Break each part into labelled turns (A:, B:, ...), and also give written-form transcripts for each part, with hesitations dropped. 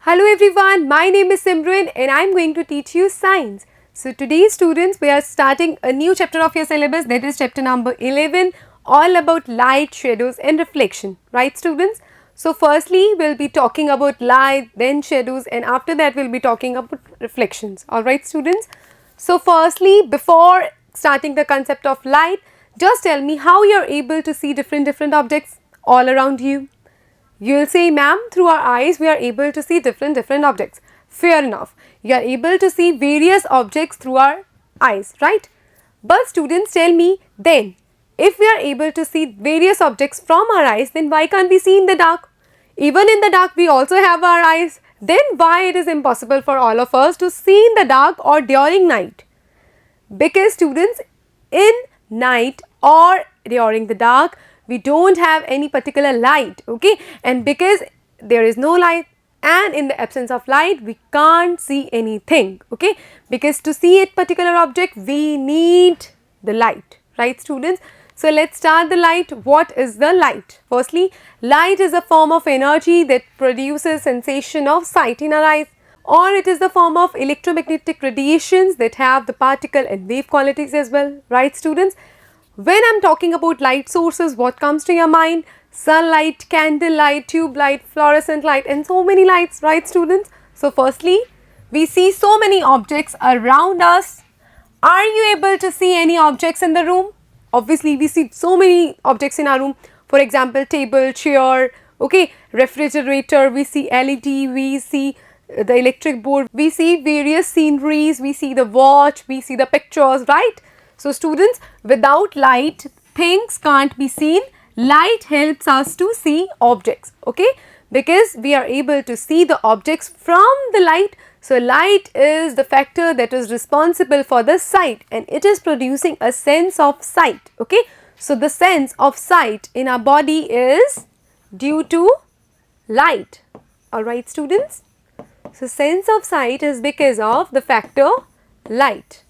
A: Hello everyone, my name is Simran and I am going to teach you science. So today students, we are starting a new chapter of your syllabus, that is chapter number 11, all about light, shadows and reflection. Right students? So firstly, we will be talking about light, then shadows, and after that we will be talking about reflections. Alright students? So firstly, before starting the concept of light, just tell me how you are able to see different objects all around you. You will say, ma'am, through our eyes we are able to see different objects. Fair enough. You are able to see various objects through our eyes, right? But students, tell me, then if we are able to see various objects from our eyes, then why can't we see in the dark? Even in the dark we also have our eyes. Then why it is impossible for all of us to see in the dark or during night? Because students, in night or during the dark, we don't have any particular light, okay, and because there is no light and in the absence of light we can't see anything, okay, because to see a particular object we need the light, right students? So let's start the light. What is the light? Firstly, light is a form of energy that produces sensation of sight in our eyes, or it is the form of electromagnetic radiations that have the particle and wave qualities as well, right students? When I'm talking about light sources, what comes to your mind? Sunlight, candle light, tube light, fluorescent light and so many lights, right students? So firstly, we see so many objects around us. Are you able to see any objects in the room? Obviously, we see so many objects in our room. For example, table, chair, okay, refrigerator, we see LED, we see the electric board, we see various sceneries, we see the watch, we see the pictures, right? So students, without light, things can't be seen. Light helps us to see objects, okay, because we are able to see the objects from the light. So light is the factor that is responsible for the sight and it is producing a sense of sight, okay. So the sense of sight in our body is due to light, alright students. So sense of sight is because of the factor light.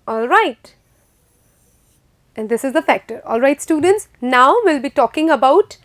A: Alright, and this is the factor. Alright students, now we will be talking about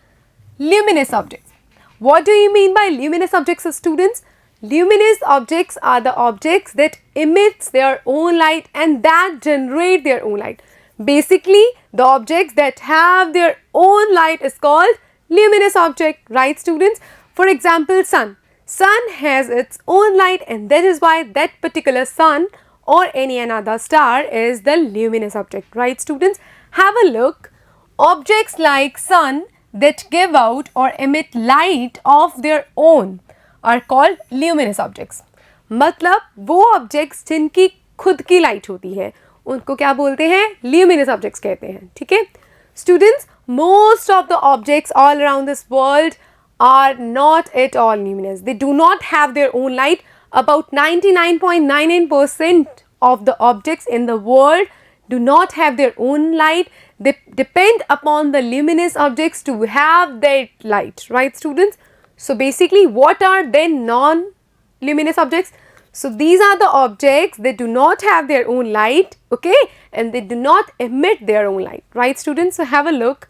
A: luminous objects. What do you mean by luminous objects, students? Luminous objects are the objects that emits their own light and that generate their own light. Basically, the objects that have their own light is called luminous object, right students? For example, sun. Sun has its own light and that is why that particular sun or any another star is the luminous object, right students? Have a look. Objects like sun that give out or emit light of their own are called luminous objects. मतलब वो objects जिनकी खुद की light होती है उनको क्या बोलते हैं? Luminous objects कहते हैं, ठीक है? Students, most of the objects all around this world are not at all luminous. They do not have their own light. About 99.99% of the objects in the world do not have their own light. They depend upon the luminous objects to have that light, right students? So basically, what are then non-luminous objects? So these are the objects that do not have their own light, okay, and they do not emit their own light, right students? So have a look.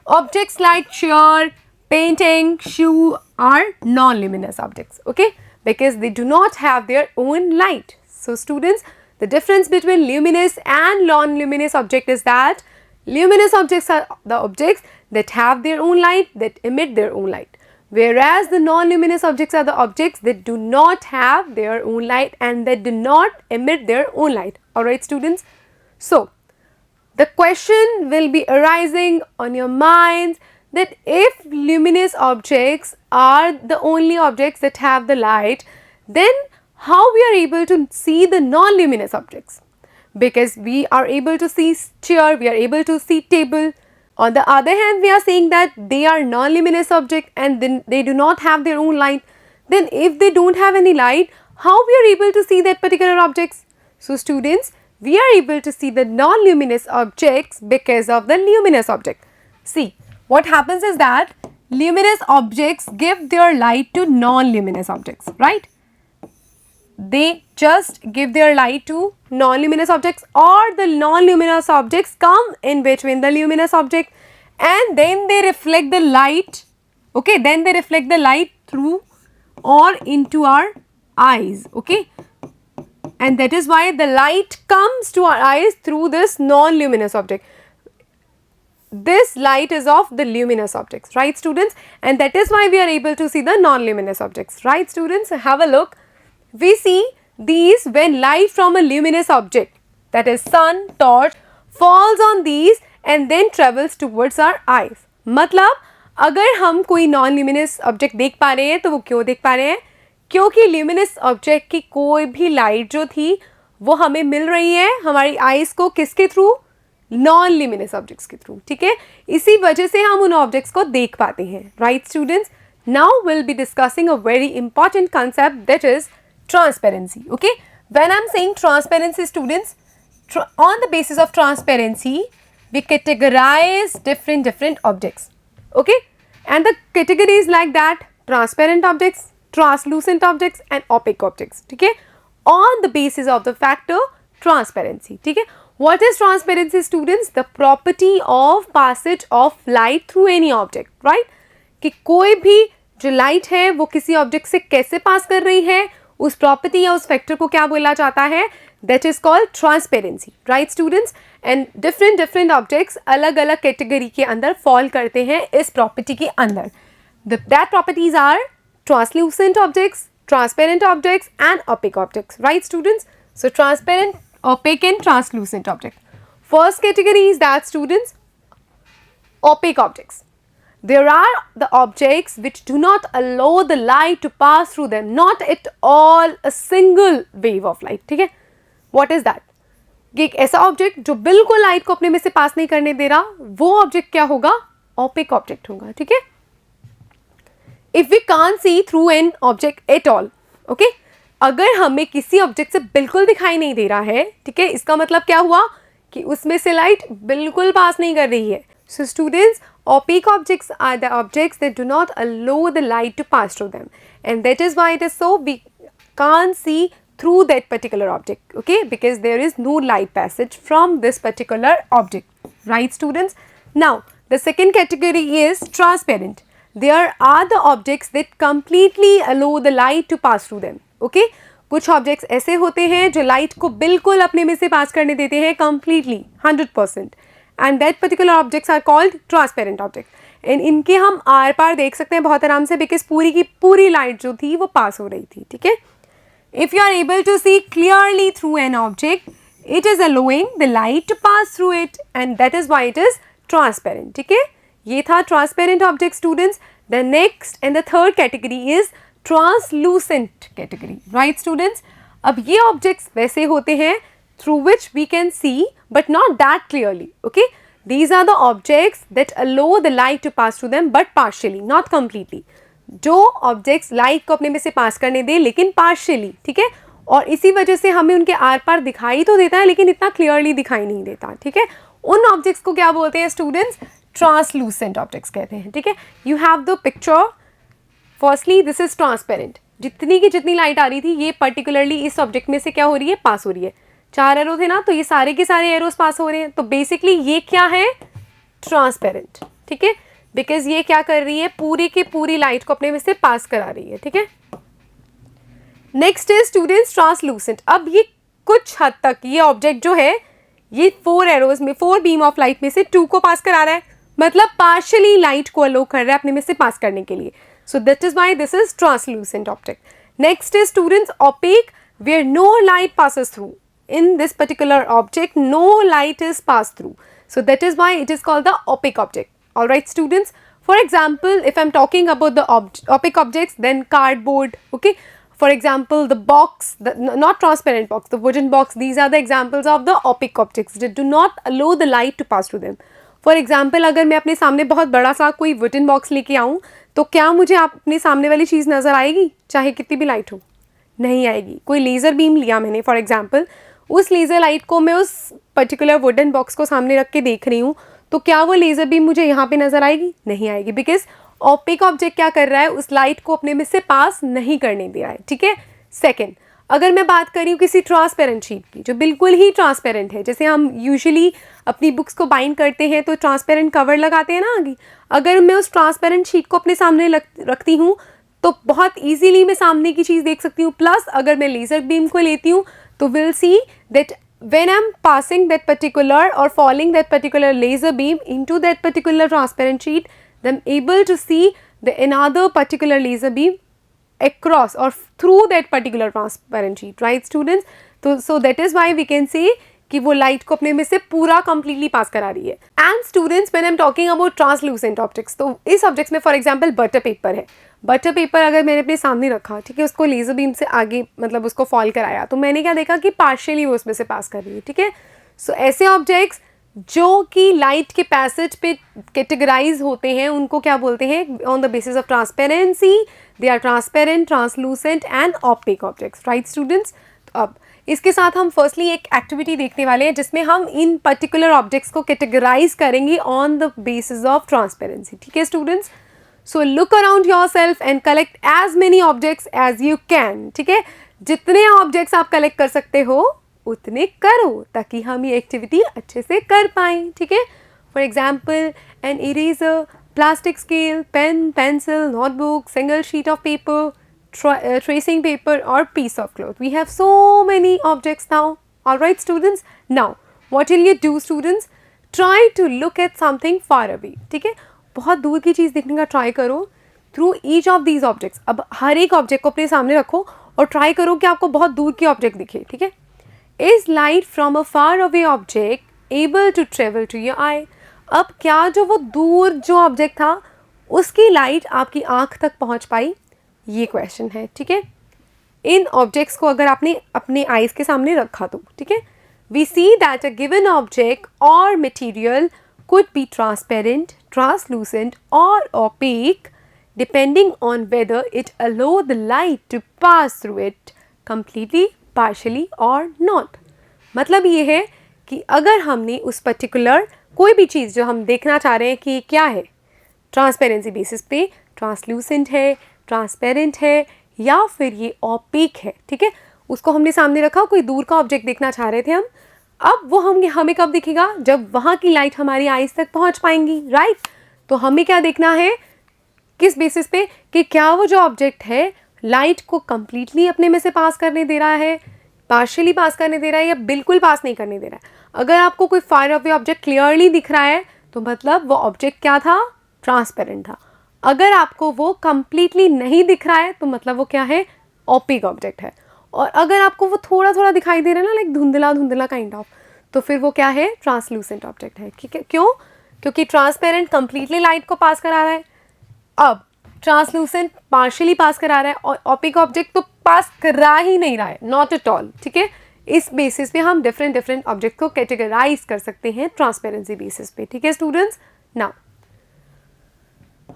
A: Objects like chair, painting, shoe are non-luminous objects, okay, because they do not have their own light. So students, the difference between luminous and non-luminous object is that luminous objects are the objects that have their own light, that emit their own light, whereas the non-luminous objects are the objects that do not have their own light and that do not emit their own light. Alright students, so the question will be arising on your minds that if luminous objects are the only objects that have the light, then how we are able to see the non-luminous objects? Because we are able to see chair, we are able to see table. On the other hand, we are saying that they are non-luminous object and then they do not have their own light. Then if they don't have any light, how we are able to see that particular objects? So students, we are able to see the non-luminous objects because of the luminous object. See, what happens is that luminous objects give their light to non-luminous objects, right? They just give their light to non-luminous objects, or the non-luminous objects come in between the luminous object and then they reflect the light, Okay, then they reflect the light through or into our eyes. Okay, and that is why the light comes to our eyes through this non-luminous object. This light is of the luminous objects, right students, and that is why we are able to see the non-luminous objects, right students. Have a look. We see these when light from a luminous object, that is sun, torch, falls on these and then travels towards our eyes. मतलब अगर हम कोई non luminous object देख पा रहे हैं तो वो क्यों देख पा रहे हैं? क्योंकि ल्यूमिनस ऑब्जेक्ट की कोई भी लाइट जो थी वो हमें मिल रही है हमारी आईज को किसके थ्रू? नॉन ल्यूमिनस ऑब्जेक्ट्स के थ्रू, ठीक है। इसी वजह से हम उन ऑब्जेक्ट्स को देख पाते हैं, right students. Now will be discussing a very important concept that is transparency. Okay, when I am saying transparency students, on the basis of transparency we categorize different objects, okay, and the categories like that: transparent objects, translucent objects and opaque objects, ठीक है, on the basis of the factor transparency, ठीक है। What is transparency students? The property of passage of light through any object, right? कि कोई भी जो light है वो किसी ऑब्जेक्ट से कैसे पास कर रही है, उस प्रॉपर्टी या उस फैक्टर को क्या बोला जाता है? That is called transparency, right students? And different objects अलग अलग कैटेगरी के अंदर फॉल करते हैं इस प्रॉपर्टी के अंदर. That properties are translucent objects, transparent objects and opaque objects, right students? So transparent, opaque and translucent objects. First category is that students, opaque objects. There are the objects which do not allow the light to pass through them, not at all a single wave of light, ठीक है? What is that? कि एक ऐसा object जो बिल्कुल light को अपने में से पास नहीं करने दे रहा, वो ऑब्जेक्ट क्या होगा? ओपेक ऑब्जेक्ट होगा, ठीक है। If we can't see through an object at all, okay, अगर हमें किसी ऑब्जेक्ट से बिल्कुल दिखाई नहीं दे रहा है, ठीक है, इसका मतलब क्या हुआ कि उसमें से लाइट बिल्कुल पास नहीं कर रही है। So students, opaque objects are the objects that do not allow the light to pass through them, and that is why it is so we can't see through that particular object, okay, because there is no light passage from this particular object, right students? Now the second category is transparent. There are the objects that completely allow the light to pass through them, okay. कुछ objects ऐसे होते हैं जो light को बिल्कुल अपने में से पास करने देते हैं completely 100%, and that particular objects are called transparent objects. and इनके हम आर पार देख सकते हैं बहुत आराम से, because पूरी की पूरी लाइट जो थी वो पास हो रही थी, ठीक है। If you are able to see clearly through an object, it is allowing the light to pass through it, and that is why it is transparent, ठीक है। ये था transparent object students. The next and the third category is translucent category, right students? अब ये objects वैसे होते हैं through which we can see but not that clearly, okay. These are the objects that allow the light to pass through them but partially, not completely. जो objects light को अपने में से पास करने दे लेकिन पार्शियली, ठीक है, और इसी वजह से हमें उनके आर पार दिखाई तो देता है लेकिन इतना क्लियरली दिखाई नहीं देता, ठीक है। उन ऑब्जेक्ट्स को क्या बोलते हैं स्टूडेंट्स? ट्रांसलूसेंट ऑब्जेक्ट्स कहते हैं, ठीक है। You have the picture. Firstly this is transparent, जितनी की जितनी लाइट आ रही थी ये पर्टिकुलरली इस ऑब्जेक्ट में से क्या हो रही है? पास हो रही है। 4 एरो थे ना, तो ये सारे के सारे एरोस पास हो रहे हैं, तो बेसिकली ये क्या है? ट्रांसपेरेंट, ठीक है, बिकॉज ये क्या कर रही है? पूरी की पूरी लाइट को अपने में से पास करा रही है, ठीक है। Next is students translucent. अब ये कुछ हद तक ये ऑब्जेक्ट जो है ये 4 एरोज में 4 बीम ऑफ लाइट में से 2 को पास करा रहा है, मतलब पार्शियली लाइट को अलो कर रहा है अपने में से पास करने के लिए। So that is why this is translucent object. Next is students opaque, where no light passes through. In this particular object no light is passed through, so that is why it is called the opaque object. All right students, for example if I am talking about the opaque objects, then cardboard, okay, for example the box, the not transparent box, the wooden box, these are the examples of the opaque objects that do not allow the light to pass through them. For example अगर मैं अपने सामने बहुत बड़ा सा कोई wooden box लेके आऊँ तो क्या मुझे अपने सामने वाली चीज़ नज़र आएगी चाहे कितनी भी लाइट हो? नहीं आएगी. कोई लेज़र बीम लिया मैंने फॉर एग्जांपल, उस लेज़र लाइट को मैं उस पर्टिकुलर वुडन बॉक्स को सामने रख के देख रही हूँ तो क्या वो लेज़र बीम मुझे यहाँ पे नज़र आएगी? नहीं आएगी, बिकॉज ओपेक ऑब्जेक्ट क्या कर रहा है? उस लाइट को अपने में से पास नहीं करने दे रहा है. ठीक है. सेकेंड, अगर मैं बात करी हूँ किसी ट्रांसपेरेंट शीट की जो बिल्कुल ही ट्रांसपेरेंट है, जैसे हम यूजुअली अपनी बुक्स को बाइंड करते हैं तो ट्रांसपेरेंट कवर लगाते हैं ना आगे, अगर मैं उस ट्रांसपेरेंट शीट को अपने सामने रखती हूँ तो बहुत ईजीली मैं सामने की चीज़ देख सकती हूँ. प्लस अगर मैं लेज़र बीम को लेती हूँ तो will see that when I'm passing that particular or falling that particular laser beam into that particular transparent sheet, then I'm able to see the another particular laser beam across or through that particular transparent sheet, right students? So that is why we can say कि वो light को अपने में से पूरा completely पास करा रही है. And students when I'm talking about translucent objects, तो इस ऑब्जेक्ट्स में फॉर एग्जाम्पल बटर पेपर है. बटर पेपर अगर मैंने अपने सामने रखा, ठीक है, उसको लेज़र बीम से आगे मतलब उसको फॉल कराया, तो मैंने क्या देखा कि पार्शियली वो उसमें से पास कर रही है. ठीक है, सो ऐसे ऑब्जेक्ट्स जो कि लाइट के पैसेज पे कैटेगराइज होते हैं उनको क्या बोलते हैं? On the basis of transparency they are transparent, translucent and opaque objects, right students. अब इसके साथ हम फर्स्टली एक एक्टिविटी देखने वाले हैं जिसमें हम इन पर्टिकुलर ऑब्जेक्ट्स को कैटेगराइज करेंगे on the basis of transparency. ठीक है students, so look around yourself and collect as many objects as you can. ठीक है, जितने ऑब्जेक्ट्स आप कलेक्ट कर सकते हो उतने करो ताकि हम ये एक्टिविटी अच्छे से कर पाएँ. ठीक है, for example an eraser, plastic scale, pen, pencil, notebook, single sheet of paper, tracing paper or piece of cloth. We have so many objects now. All right students, now what will you do students? Try to look at something far away. ठीक है, बहुत दूर की चीज़ देखने का try करो through each of these objects. अब हर एक ऑब्जेक्ट को अपने सामने रखो और ट्राई करो कि आपको बहुत दूर की ऑब्जेक्ट दिखे. ठीक है, is light from a far away object able to travel to your eye? अब क्या जो वो दूर जो ऑब्जेक्ट था उसकी लाइट आपकी आँख तक पहुँच पाई? ये क्वेश्चन है. ठीक है, इन ऑब्जेक्ट्स को अगर आपने अपने आइज़ के सामने रखा तो ठीक है, we see that a given object or material could be transparent, translucent or opaque depending on whether it allow the light to pass through it completely, partially or not. मतलब ये है कि अगर हमने उस पर्टिकुलर कोई भी चीज़ जो हम देखना चाह रहे हैं कि क्या है, ट्रांसपेरेंसी बेसिस पे ट्रांसलूसेंट है, ट्रांसपेरेंट है या फिर ये ऑपेक है. ठीक है, उसको हमने सामने रखा, कोई दूर का ऑब्जेक्ट देखना चाह रहे थे हम. अब वो हमें कब दिखेगा? जब वहाँ की लाइट हमारी आइज़ तक पहुँच पाएंगी, राइट. तो हमें क्या देखना है, किस बेसिस पे कि क्या वो जो ऑब्जेक्ट है लाइट को कंप्लीटली अपने में से पास करने दे रहा है, पार्शियली पास करने दे रहा है या बिल्कुल पास नहीं करने दे रहा है. अगर आपको कोई फार अवे ऑब्जेक्ट क्लियरली दिख रहा है तो मतलब वो ऑब्जेक्ट क्या था? ट्रांसपेरेंट था. अगर आपको वो कंप्लीटली नहीं दिख रहा है तो मतलब वो क्या है? ओपेक ऑब्जेक्ट है. और अगर आपको वो थोड़ा थोड़ा दिखाई दे रहा है ना, लाइक धुंधला धुंधला काइंड ऑफ, तो फिर वो क्या है? ट्रांसलूसेंट ऑब्जेक्ट है. ठीक है, क्यों? क्योंकि ट्रांसपेरेंट कंप्लीटली लाइट को पास करा रहा है, अब ट्रांसलूसेंट पार्शियली पास करा रहा है, और ओपेक ऑब्जेक्ट तो पास करा ही नहीं रहा है, नॉट एट ऑल. ठीक है, इस बेसिस पे हम डिफरेंट ऑब्जेक्ट को कैटेगराइज कर सकते हैं ट्रांसपेरेंसी बेसिस पे. ठीक है students, now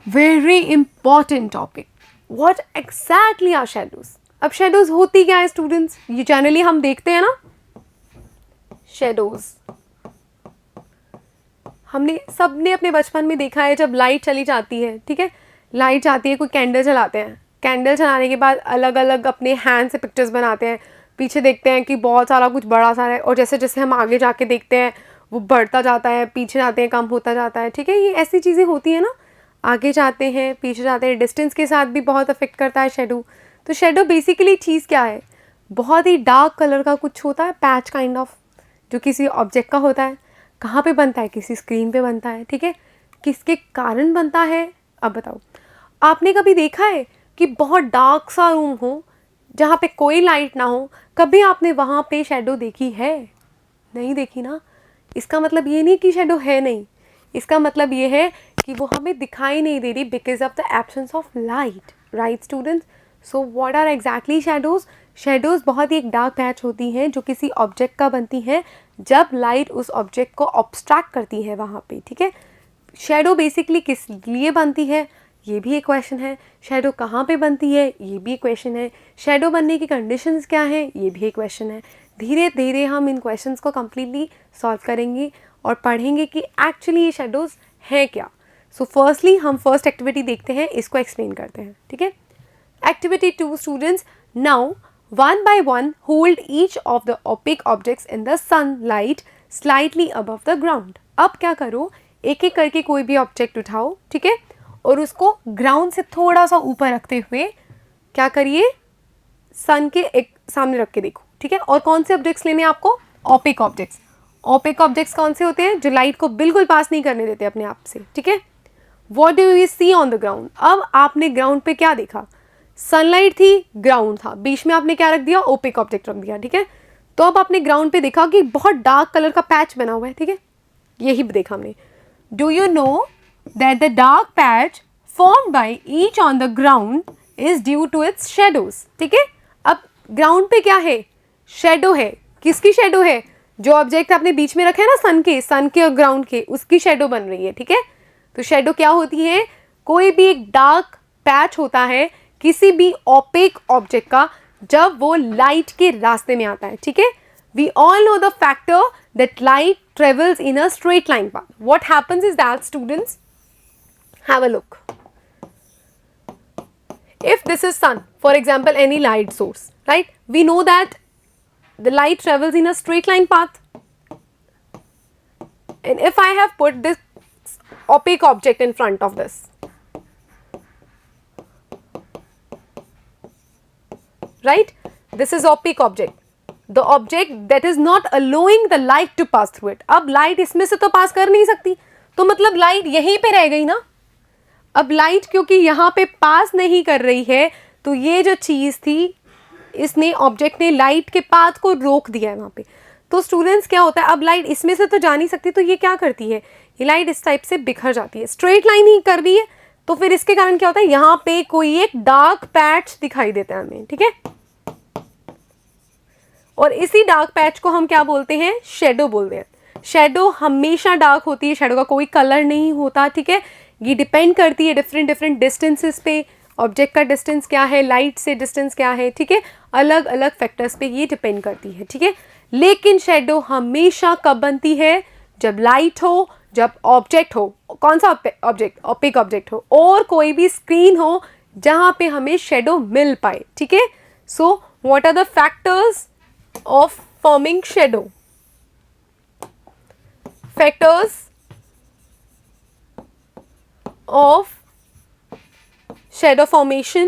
A: very important topic, what exactly are shadows. अब शैडोज होती क्या है स्टूडेंट्स? ये जनरली हम देखते हैं ना शैडोज, हमने सबने अपने बचपन में देखा है जब लाइट चली जाती है. ठीक है, लाइट जाती है, कोई कैंडल जलाते हैं, कैंडल जलाने के बाद अलग अलग अपने हैंड से पिक्चर्स बनाते हैं, पीछे देखते हैं कि बहुत सारा कुछ बड़ा सारा है, और जैसे जैसे हम आगे जाके देखते हैं वो बढ़ता जाता है, पीछे जाते हैं कम होता जाता है. ठीक है, ये ऐसी चीज़ें होती हैं ना, आगे जाते हैं पीछे जाते हैं, डिस्टेंस के साथ भी बहुत अफेक्ट करता है शेडो. तो शेडो बेसिकली चीज़ क्या है? बहुत ही डार्क कलर का कुछ होता है, पैच काइंड ऑफ, जो किसी ऑब्जेक्ट का होता है. कहाँ पे बनता है? किसी स्क्रीन पे बनता है. ठीक है, किसके कारण बनता है? अब बताओ, आपने कभी देखा है कि बहुत डार्क सा रूम हो जहाँ पे कोई लाइट ना हो, कभी आपने वहाँ पे शेडो देखी है? नहीं देखी ना. इसका मतलब ये नहीं कि शेडो है नहीं, इसका मतलब ये है कि वो हमें दिखाई नहीं दे रही because of the absence of light, right students. So what are exactly shadows? Shadows बहुत ही एक डार्क पैच होती हैं जो किसी ऑब्जेक्ट का बनती हैं जब लाइट उस ऑब्जेक्ट को ऑब्स्ट्रैक्ट करती है वहाँ पे. ठीक है, शैडो बेसिकली किस लिए बनती है ये भी एक क्वेश्चन है. शैडो कहाँ पे बनती है ये भी एक क्वेश्चन है. शैडो बनने की कंडीशंस क्या हैं ये भी एक क्वेश्चन है. धीरे धीरे हम इन क्वेश्चंस को कम्प्लीटली सॉल्व करेंगे और पढ़ेंगे कि एक्चुअली ये शैडोज हैं क्या. सो फर्स्टली हम फर्स्ट एक्टिविटी देखते हैं, इसको एक्सप्लेन करते हैं. ठीक है, activity 2 students, now one by one hold each of the opaque objects in the sunlight slightly above the ground. अब क्या करो, एक एक करके कोई भी ऑब्जेक्ट उठाओ, ठीक है, और उसको ग्राउंड से थोड़ा सा ऊपर रखते हुए क्या करिए, सन के एक सामने रख के देखो, ठीक है। और कौन से ऑब्जेक्ट्स लेने हैं आपको, ओपेक ऑब्जेक्ट्स। ओपेक ऑब्जेक्ट्स कौन से होते हैं, जो लाइट को बिल्कुल पास नहीं करने देते अपने आप से, ठीक है। What do you see on the ground, अब आपने ग्राउंड पे क्या देखा, सनलाइट थी, ग्राउंड था, बीच में आपने क्या रख दिया, ओपेक ऑब्जेक्ट रख दिया, ठीक है। तो अब आपने ग्राउंड पे देखा कि बहुत डार्क कलर का पैच बना हुआ है, ठीक है, यही देखा हमने। Do you know that the dark patch formed by each on the ground is due to its shadows, ठीक है। अब ग्राउंड पे क्या है, शेडो है, किसकी शेडो है, जो ऑब्जेक्ट आपने बीच में रखे हैं ना, सन के और ग्राउंड के, उसकी शेडो बन रही है, ठीक है। तो शेडो क्या होती है, कोई भी एक डार्क पैच होता है किसी भी ओपेक ऑब्जेक्ट का जब वो लाइट के रास्ते में आता है, ठीक है। We all know the factor that light travels in a straight line path. What happens is that students, have a look. If this is sun, for example, any light source, right? We know that the light travels in a straight line path. And if I have put this opaque object in front of this, right? This is opaque object. The object that is not allowing the light to pass through it. अब light इसमें से तो pass कर नहीं सकती, तो मतलब light यहीं पे रह गई ना। अब लाइट क्योंकि यहाँ पे पास नहीं कर रही है, तो ये जो चीज़ थी, इसने ऑब्जेक्ट ने लाइट के पाथ को रोक दिया है वहाँ पे। तो स्टूडेंट्स क्या होता है, अब लाइट इसमें से तो जा नहीं सकती, तो ये क्या करती है, ये लाइट इस टाइप से बिखर जाती है, स्ट्रेट लाइन ही कर रही है। तो फिर इसके कारण क्या होता है, यहाँ पे कोई एक डार्क पैच दिखाई देता है हमें, ठीक है। और इसी डार्क पैच को हम क्या बोलते हैं, शेडो बोलते हैं। शेडो हमेशा डार्क होती है, शेडो का कोई कलर नहीं होता, ठीक है। ये डिपेंड करती है डिफरेंट डिस्टेंसेस पे, ऑब्जेक्ट का डिस्टेंस क्या है, लाइट से डिस्टेंस क्या है, ठीक है, अलग अलग फैक्टर्स पे ये डिपेंड करती है, ठीक है। लेकिन शेडो हमेशा कब बनती है, जब लाइट हो, जब ऑब्जेक्ट हो, कौन सा ऑब्जेक्ट, ओपेक ऑब्जेक्ट हो, और कोई भी स्क्रीन हो जहाँ पे हमें शेडो मिल पाए, ठीक है। So what are the factors of forming shadow, factors of shadow formation.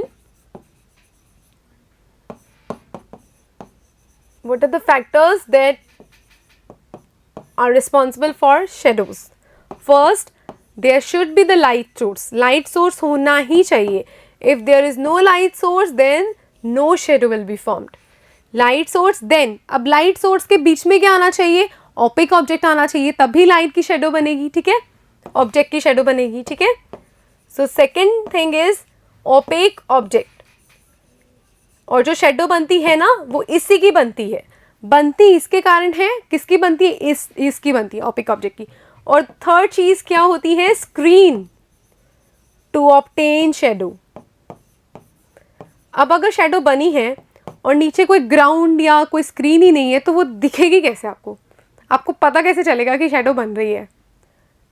A: What are the factors that are responsible for shadows? First, there should be the light source. Light source होना ही चाहिए. If there is no light source, then no shadow will be formed. Light source, then अब light source के बीच में क्या आना चाहिए, opaque object आना चाहिए, तभी light की shadow बनेगी, ठीक है, ऑब्जेक्ट की शेडो बनेगी, ठीक है। So second thing is opaque object, और जो शेडो बनती है ना, वो इसी की बनती है, बनती इसके कारण है, किसकी बनती है, इसकी बनती है, ओपेक ऑब्जेक्ट की। और थर्ड चीज क्या होती है, स्क्रीन टू ऑब्टेन शेडो। अब अगर शेडो बनी है और नीचे कोई ग्राउंड या कोई स्क्रीन ही नहीं है, तो वो दिखेगी कैसे आपको, आपको पता कैसे चलेगा कि शेडो बन रही है,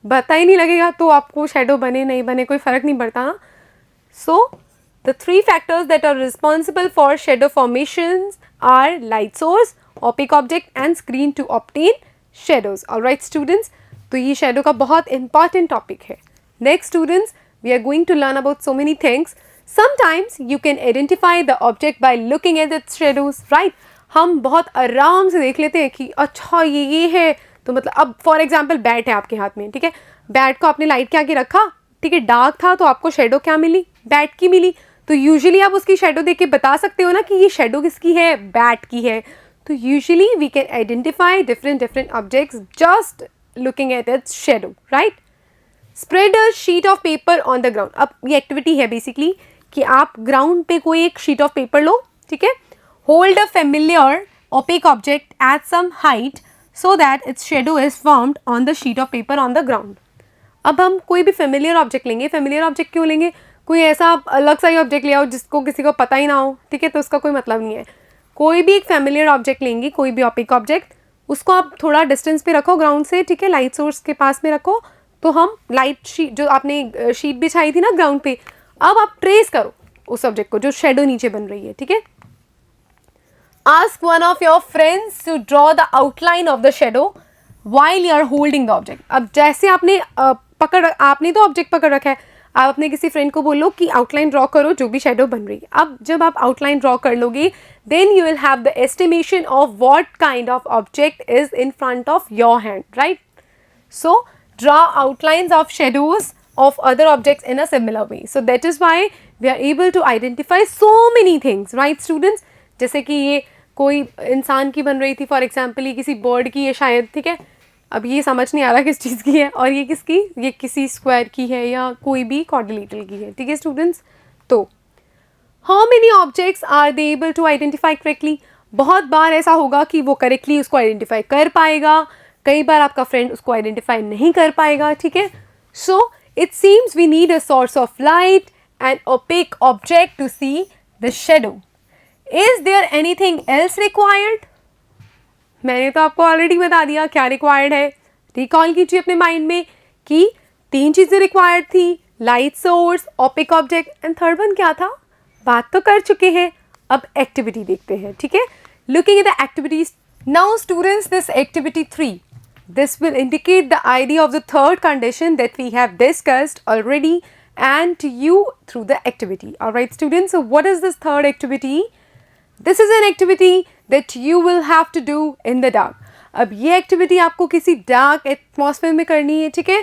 A: पता ही नहीं लगेगा, तो आपको शेडो बने नहीं बने कोई फर्क नहीं पड़ता ना। So the three factors that are responsible for shadow formations are light source, opaque object and screen to obtain shadows. Alright students, तो ये शेडो का बहुत इंपॉर्टेंट टॉपिक है। Next students, we are going to learn about so many things. Sometimes you can identify the object by looking at its shadows, right. हम बहुत आराम से देख लेते हैं कि अच्छा ये है, तो मतलब अब फॉर एग्जाम्पल बैट है आपके हाथ में, ठीक है, बैट को आपने लाइट के आगे रखा, ठीक है, डार्क था, तो आपको शेडो क्या मिली, बैट की मिली। तो यूजुअली आप उसकी शेडो देख के बता सकते हो ना कि ये शेडो किसकी है, बैट की है। तो usually we can identify different objects just looking at its shadow, right. Spread a sheet of paper on the ground. अब ये एक्टिविटी है बेसिकली कि आप ग्राउंड पे कोई एक शीट ऑफ पेपर लो, ठीक है, hold a familiar opaque object at some height so that its shadow is formed on the sheet of paper on the ground. अब हम कोई भी फेमिलियर ऑब्जेक्ट लेंगे, फेमिलियर ऑब्जेक्ट क्यों लेंगे, कोई ऐसा अलग सा ही ऑब्जेक्ट ले आओ जिसको किसी को पता ही ना हो, ठीक है, तो उसका कोई मतलब नहीं है। कोई भी एक फेमिलियर ऑब्जेक्ट लेंगे, कोई भी ओपेक ऑब्जेक्ट, उसको आप थोड़ा डिस्टेंस पे रखो ग्राउंड से, ठीक है, लाइट सोर्स के पास में रखो, तो हम लाइट शीट जो आपने शीट बिछाई थी ना ग्राउंड पे, अब आप ट्रेस करो उस ऑब्जेक्ट को जो शेडो नीचे बन रही है, ठीक है। Ask one of your friends to draw the outline of the shadow while you are holding the object. अब जैसे आपने आपने तो ऑब्जेक्ट पकड़ रखा है, आप अपने किसी फ्रेंड को बोलो कि आउटलाइन ड्रॉ करो जो भी शेडो बन रही है. अब जब आप आउटलाइन ड्रॉ कर लोगे then you will have the estimation of what kind of object is in front of your hand, right? So draw outlines of shadows of other objects in a similar way. So that is why we are able to identify so many things, right students? जैसे कि ये कोई इंसान की बन रही थी, for example ये किसी बर्ड की है शायद, ठीक है. अब ये समझ नहीं आ रहा किस चीज़ की है, और ये किसकी, ये किसी स्क्वायर की है या कोई भी क्वाड्रिलेटरल की है, ठीक है स्टूडेंट्स. तो how many objects are they able to identify correctly? बहुत बार ऐसा होगा कि वो करेक्टली उसको आइडेंटिफाई कर पाएगा, कई बार आपका फ्रेंड उसको आइडेंटिफाई नहीं कर पाएगा, ठीक है. So it seems we need a source of light and opaque object to see the shadow. Is there anything else required? मैंने तो आपको ऑलरेडी बता दिया क्या रिक्वायर्ड है. रिकॉल कीजिए अपने माइंड में कि 3 चीज़ें रिक्वायर्ड थी, light source, opaque object and third one क्या था? बात तो कर चुके हैं. अब एक्टिविटी देखते हैं, ठीक है. Looking at the activities now students, this activity 3, this will indicate the idea of the third condition that we have discussed already and to you through the activity. Alright students, so what is this third activity? This is an activity that you will have to do in the dark. अब ये activity आपको किसी dark atmosphere में करनी है, ठीक है.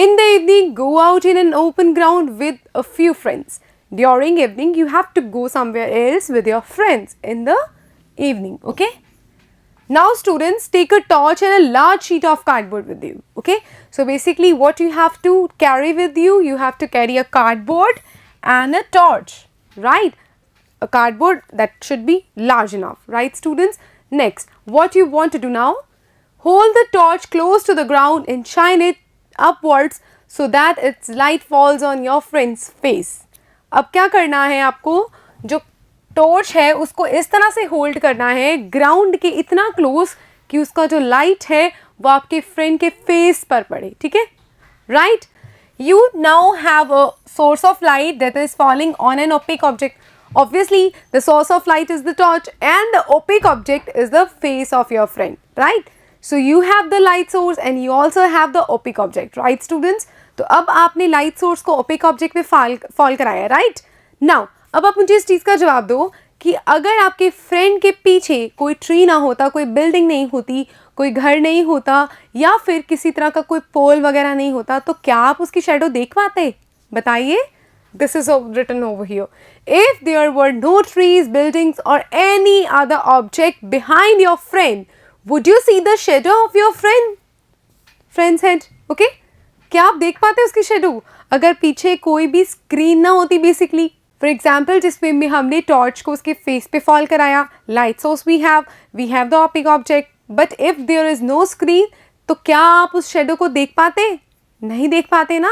A: In the evening, go out in an open ground with a few friends. During evening, you have to go somewhere else with your friends in the evening, okay? Now students, take a torch and a large sheet of cardboard with you, okay? So basically what you have to carry with you, you have to carry a cardboard and a torch, right? A cardboard that should be large enough, right students? Next, what you want to do now, hold the torch close to the ground and shine it upwards so that its light falls on your friend's face. अब क्या करना है आपको, जो torch है उसको इस तरह से होल्ड करना है ग्राउंड के इतना क्लोज कि उसका जो लाइट है वो आपके फ्रेंड के फेस पर पड़े, ठीक है, right. You now have a source of light that is falling on an opaque object. Obviously the source of light is the torch and the opaque object is the face of your friend, right. So you have the light source and you also have the opaque object, right students. तो अब आपने light source को opaque object में fall कराया, right. Now अब आप मुझे इस चीज़ का जवाब दो कि अगर आपके फ्रेंड के पीछे कोई ट्री ना होता, कोई बिल्डिंग नहीं होती, कोई घर नहीं होता या फिर किसी तरह का कोई पोल वगैरह नहीं होता, तो क्या आप उसकी शेडो देख पाते? बताइए. This is written over here. If there were no trees, buildings or any other object behind your friend, would you see the shadow of your friend's head? Okay, क्या आप देख पाते उसकी शेडो अगर पीछे कोई भी स्क्रीन ना होती? बेसिकली फॉर एग्जाम्पल जिसमें भी हमने टॉर्च को उसके फेस पे फॉल कराया, light source we have the opaque object, but if there is no screen, तो क्या आप उस शेडो को देख पाते? नहीं देख पाते ना.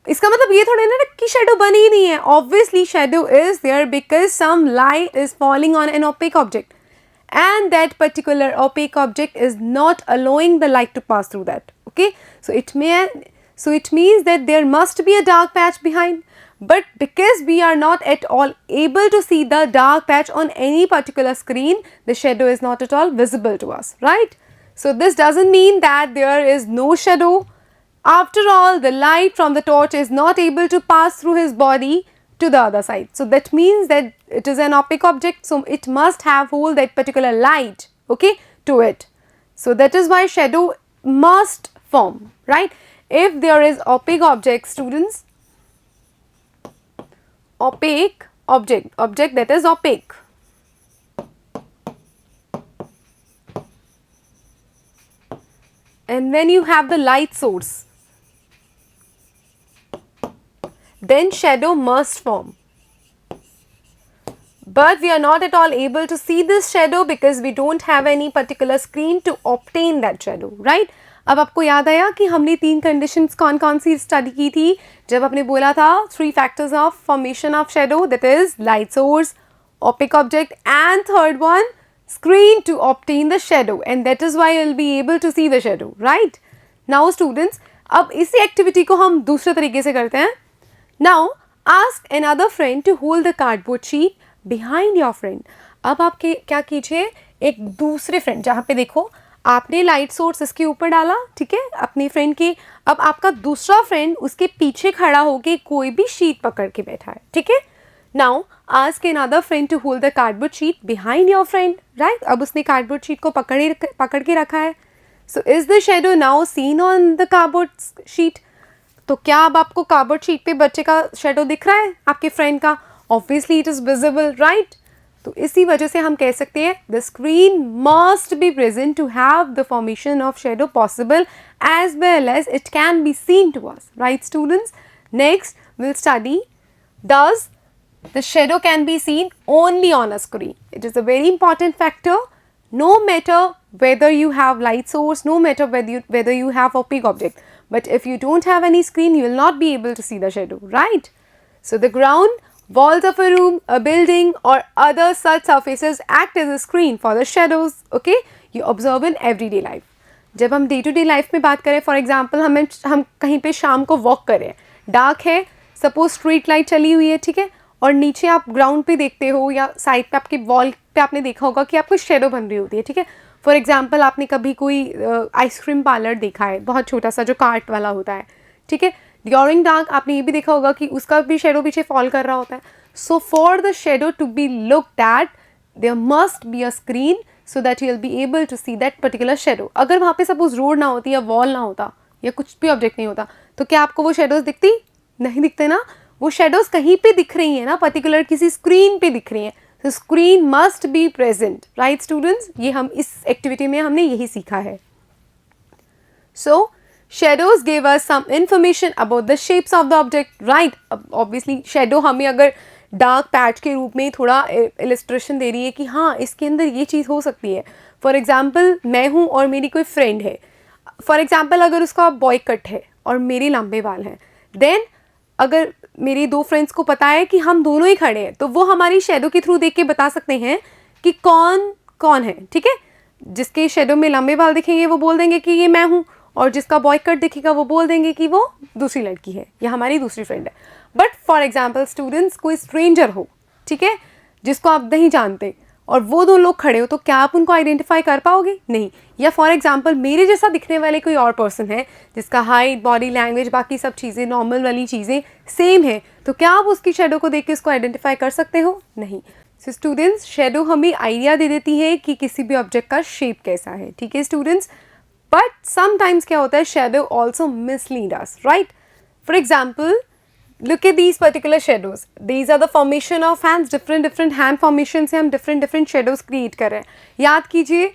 A: इसका मतलब ये थोड़ा ना कि शेडो बनी ही नहीं है. Obviously shadow is there because some light is falling on an opaque object and that particular opaque object is not allowing the light to pass through that, okay. So it means that there must be a dark patch behind, but because we are not at all able to see the dark patch on any particular screen, the shadow is not at all visible to us, right. So this doesn't mean that there is no shadow. After all, the light from the torch is not able to pass through his body to the other side. So that means that it is an opaque object, so it must have hold that particular light, okay, to it. So that is why shadow must form, right. If there is opaque object, students, opaque object that is opaque, and when you have the light source, then shadow must form. But we are not at all able to see this shadow because we don't have any particular screen to obtain that shadow, right. अब आपको याद आया कि हमने 3 conditions कौन कौन सी study की थी जब आपने बोला था 3 factors of formation of shadow, that is light source, opaque object and third one screen to obtain the shadow, and that is why you will be able to see the shadow, right. Now students, अब इसी activity को हम दूसरे तरीके से करते हैं. Now ask another friend to hold the cardboard sheet behind your friend. अब आप क्या कीजिए, एक दूसरे फ्रेंड, जहाँ पे देखो आपने लाइट सोर्स इसके ऊपर डाला, ठीक है, अपनी फ्रेंड की, अब आपका दूसरा फ्रेंड उसके पीछे खड़ा होके कोई भी शीट पकड़ के बैठा है, ठीक है. Now ask another friend to hold the cardboard sheet behind your friend, right. अब उसने कार्डबोर्ड शीट को पकड़ के रखा है. So is the shadow now seen on the cardboard sheet? तो क्या अब आपको कार्डबोर्ड शीट पे बच्चे का शेडो दिख रहा है, आपके फ्रेंड का? Obviously it is visible, right. तो इसी वजह से हम कह सकते हैं the screen must be present to have the formation of shadow possible as well as it can be seen to us, right students. Next will study does the shadow can be seen only on a screen. It is a very important factor. No matter whether you have light source, no matter whether you have opaque object, but if you don't have any screen, you will not be able to see the shadow, right? So the ground, walls of a room, a building or other such surfaces act as a screen for the shadows, okay, you observe in everyday life. जब हम day to day life में बात करें, for example हम कहीं पे शाम को वॉक करें, डार्क है, सपोज स्ट्रीट लाइट चली हुई है, ठीक है, और नीचे आप ग्राउंड पे देखते हो या साइड पे आपके वॉल पे आपने देखा होगा कि आपको शेडो बन रही होती है, ठीक है. फॉर एग्जांपल आपने कभी कोई आइसक्रीम पार्लर देखा है, बहुत छोटा सा जो कार्ट वाला होता है, ठीक है. ड्यूरिंग डार्क आपने ये भी देखा होगा कि उसका भी शेडो पीछे फॉल कर रहा होता है. So for the shadow to be looked at there must be a screen so that you will be able to see that particular shadow. अगर वहाँ पे सपोज रोड ना होती या वॉल ना होता या कुछ भी ऑब्जेक्ट नहीं होता, तो क्या आपको वो शेडोज दिखती? नहीं दिखते ना. वो शेडोज कहीं पे दिख रही है ना, पर्टिकुलर किसी स्क्रीन पे दिख रही हैं. तो screen must be present, right students. ये हम इस एक्टिविटी में हमने यही सीखा है. So shadows give us some information about the shapes of the object, right. Obviously shadow हमें अगर डार्क पैच के रूप में थोड़ा इलस्ट्रेशन दे रही है कि हाँ इसके अंदर ये चीज़ हो सकती है. फॉर एग्जाम्पल मैं हूँ और मेरी कोई फ्रेंड है. फॉर एग्जाम्पल अगर उसका बॉय कट है और मेरे लंबे बाल हैं, देन अगर मेरे दो फ्रेंड्स को पता है कि हम दोनों ही खड़े हैं, तो वो हमारी शेडो के थ्रू देख के बता सकते हैं कि कौन कौन है, ठीक है. जिसके शेडो में लंबे बाल दिखेंगे वो बोल देंगे कि ये मैं हूँ, और जिसका बॉय कट दिखेगा वो बोल देंगे कि वो दूसरी लड़की है या हमारी दूसरी फ्रेंड है. बट फॉर एग्जाम्पल स्टूडेंट्स, कोई स्ट्रेंजर हो, ठीक है, जिसको आप नहीं जानते, और वो दो लोग खड़े हो, तो क्या आप उनको आइडेंटिफाई कर पाओगे? नहीं. या फॉर एग्जांपल मेरे जैसा दिखने वाले कोई और पर्सन है जिसका हाइट, बॉडी लैंग्वेज, बाकी सब चीज़ें नॉर्मल वाली चीज़ें सेम है, तो क्या आप उसकी शेडो को देख के उसको आइडेंटिफाई कर सकते हो? नहीं. सो स्टूडेंट्स, शेडो हमें आइडिया दे देती है कि किसी भी ऑब्जेक्ट का शेप कैसा है, ठीक है स्टूडेंट्स. बट समटाइम्स क्या होता है, shadow also mislead us, right. For example look at these particular shadows. These are the formation of hands. different hand formation से हम different shadows create कर रहे हैं. याद कीजिए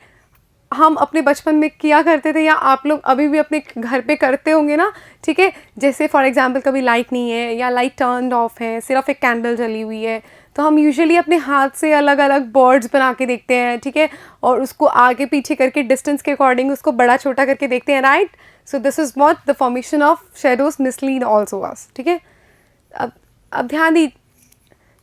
A: हम अपने बचपन में किया करते थे, या आप लोग अभी भी अपने घर पे करते होंगे ना, ठीक है. जैसे फॉर एग्जांपल कभी लाइट नहीं है या लाइट टर्न्ड ऑफ है, सिर्फ एक कैंडल जली हुई है, तो हम यूजुअली अपने हाथ से अलग अलग बर्ड्स बना के देखते हैं, ठीक है, और उसको आगे पीछे करके डिस्टेंस के अकॉर्डिंग उसको बड़ा छोटा करके देखते हैं, राइट. So this is what the formation of shadows mislead also us, ठीक है. अब ध्यान दी.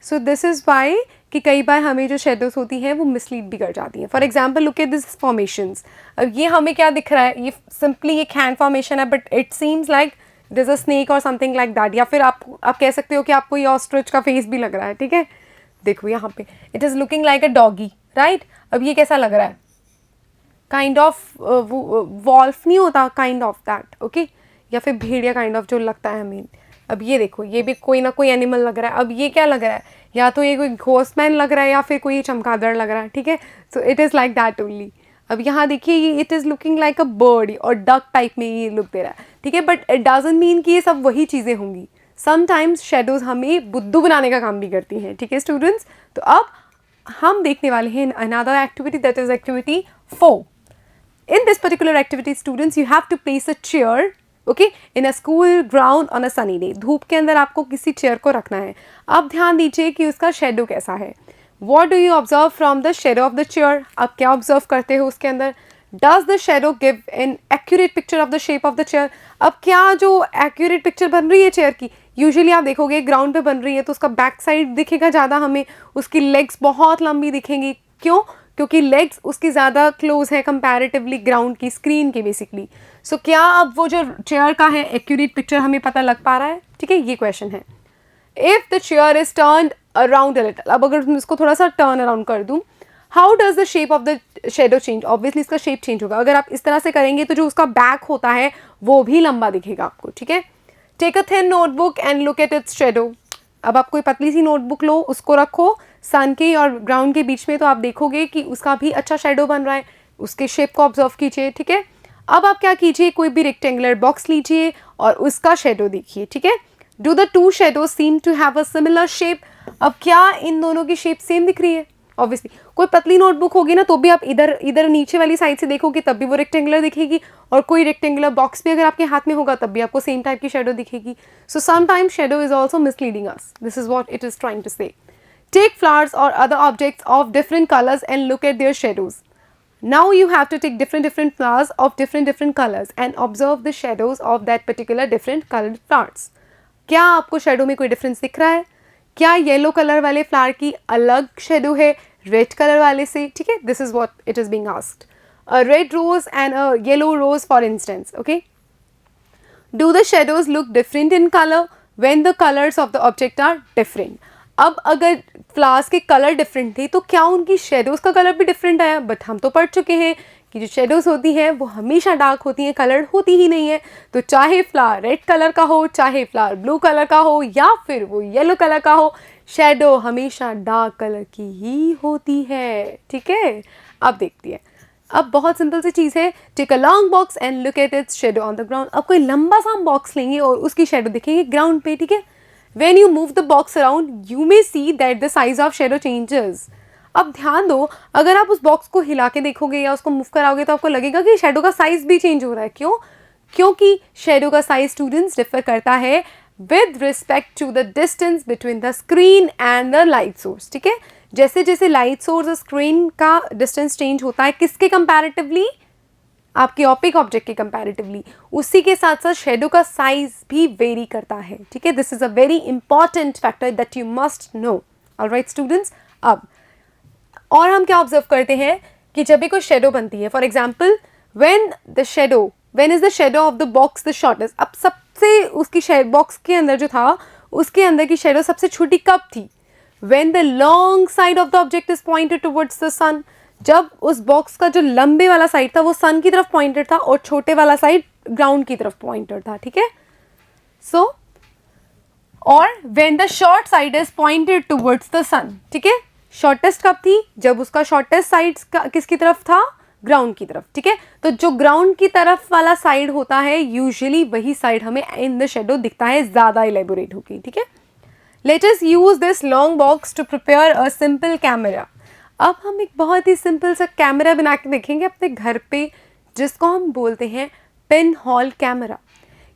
A: सो दिस इज़ वाई कि कई बार हमें जो शेडोज होती हैं वो मिसलीड भी कर जाती हैं. For example look at this formations. अब ये हमें क्या दिख रहा है, ये सिंपली एक हैंड फॉर्मेशन है, but it seems like this a snake और समथिंग लाइक दैट. या फिर आप कह सकते हो कि आपको ये ऑस्ट्रिच का फेस भी लग रहा है, ठीक है. देखो यहाँ पे it is looking like a doggy, right. अब ये कैसा लग रहा है, काइंड ऑफ वॉल्फ नहीं होता, काइंड ऑफ दैट, ओके, या फिर भेड़िया काइंड ऑफ जो लगता है हमें. अब ये देखो, ये भी कोई ना कोई एनिमल लग रहा है. अब ये क्या लग रहा है, या तो ये कोई घोस्टमैन लग रहा है या फिर कोई चमगादड़ लग रहा है, ठीक है. So it is like that only. अब यहाँ देखिए ये it is looking like a bird और डक टाइप में ये लुक दे रहा है, ठीक है. बट इट डजंट मीन कि ये सब वही चीज़ें होंगी. समटाइम्स शेडोज़ हमें बुद्धू बनाने का काम भी करती हैं, ठीक है स्टूडेंट्स. तो अब हम देखने वाले हैं another activity, that is activity 4. In this particular activity students you have to place a chair, okay, in a school ground on a sunny day. धूप के अंदर आपको किसी चेयर को रखना है. अब ध्यान दीजिए कि उसका शेडो कैसा है. What do you observe from the shadow of the chair? आप क्या ऑब्जर्व करते हो उसके अंदर? Does the shadow give an accurate picture of the shape of the chair? अब क्या जो accurate picture बन रही है चेयर की, यूजुअली आप देखोगे ग्राउंड पे बन रही है तो उसका बैक साइड दिखेगा ज़्यादा हमें, उसकी लेग्स बहुत लंबी दिखेंगी. क्यों? क्योंकि लेग्स उसकी ज़्यादा क्लोज है कंपैरेटिवली ग्राउंड की, स्क्रीन के बेसिकली. सो क्या अब वो जो चेयर का है एक्यूरेट पिक्चर हमें पता लग पा रहा है, ठीक है. ये क्वेश्चन है. If the chair is turned around a little, अब अगर मैं इसको थोड़ा सा टर्न अराउंड कर दूँ how does the shape of the shadow change? Obviously इसका शेप चेंज होगा. अगर आप इस तरह से करेंगे तो जो उसका बैक होता है वो भी लंबा दिखेगा आपको. ठीक है. Take a thin notebook and look at its shadow. अब आप कोई पतली सी नोटबुक लो, उसको रखो सन के और ग्राउंड के बीच में, तो आप देखोगे कि उसका भी अच्छा शेडो बन रहा है. उसके शेप को ऑब्जर्व कीजिए. ठीक है. अब आप क्या कीजिए, कोई भी रेक्टेंगुलर बॉक्स लीजिए और उसका शेडो देखिए. ठीक है. Do the two shadow seem to have a similar shape? अब क्या इन दोनों की शेप सेम दिख रही है? ऑब्वियसली. कोई पतली नोटबुक होगी ना तो भी आप इधर इधर नीचे वाली साइड से देखोगे तब भी वो रेक्टेंगुलर दिखेगी, और कोई रेक्टेंगुलर बॉक्स भी अगर आपके हाथ में होगा तब भी आपको सेम टाइप की शेडो दिखेगी. So sometimes shadow is also misleading us. This is what it is trying to say. Take flowers or other objects of different colors and look at their shadows. Now you have to take different flowers of different colors and observe the shadows of that particular different colored flowers. क्या आपको shadow में कोई difference दिख रहा है? क्या yellow colour वाले flower की अलग शेडो है रेड कलर वाले से? ठीक है. This is what it is being asked. A red rose and a yellow rose for instance. Okay. Do the shadows look different in color when the colors of the object are different? अब अगर flowers के colour different थे तो क्या उनकी shadows का colour भी different आया? बट हम तो पढ़ चुके हैं कि जो शेडोज़ होती हैं वो हमेशा डार्क होती हैं, कलर होती ही नहीं है. तो चाहे फ्लावर रेड कलर का हो, चाहे फ्लावर ब्लू कलर का हो, या फिर वो येलो कलर का हो, शेडो हमेशा डार्क कलर की ही होती है. ठीक है. अब देखती है. अब बहुत सिंपल सी चीज़ है. Take a long box and look at its shadow on the ground. अब कोई लंबा सा हम बॉक्स लेंगे और उसकी शेडो दिखेगी ग्राउंड पे. ठीक है. When you move the box around, you may see that the size of shadow changes. अब ध्यान दो, अगर आप उस बॉक्स को हिला के देखोगे या उसको मूव कराओगे तो आपको लगेगा कि शेडो का साइज भी चेंज हो रहा है. क्यों? क्योंकि शेडो का साइज स्टूडेंट्स डिफर करता है with respect to the distance between the screen and the light source. ठीक है. जैसे जैसे लाइट सोर्स और स्क्रीन का डिस्टेंस चेंज होता है, किसके कंपैरेटिवली? आपके ऑपिक ऑब्जेक्ट के कंपैरेटिवली. उसी के साथ साथ शेडो का साइज भी वेरी करता है. ठीक है. This is a very important factor that you must know. Alright students. अब और हम क्या ऑब्जर्व करते हैं कि जब भी कोई शेडो बनती है, for example when is the shadow of the box the shortest. अब सबसे उसकी बॉक्स के अंदर जो था उसके अंदर की शेडो सबसे छोटी कब थी? When the long side of the object is pointed towards the sun. जब उस बॉक्स का जो लंबे वाला साइड था वो सन की तरफ पॉइंटेड था और छोटे वाला साइड ग्राउंड की तरफ पॉइंटेड था. ठीक है. सो और when the short side is pointed towards the sun. ठीक है. शॉर्टेस्ट कब थी? जब उसका शॉर्टेस्ट साइड किसकी तरफ था? ग्राउंड की तरफ. ठीक है. तो जो ग्राउंड की तरफ वाला साइड होता है यूजुअली वही साइड हमें इन द शेडो दिखता है, ज़्यादा इलेबोरेट होगी. ठीक है. Let us use this long box to prepare a simple camera. अब हम एक बहुत ही सिंपल सा कैमरा बना के देखेंगे अपने घर पे, जिसको हम बोलते हैं पिन होल कैमरा.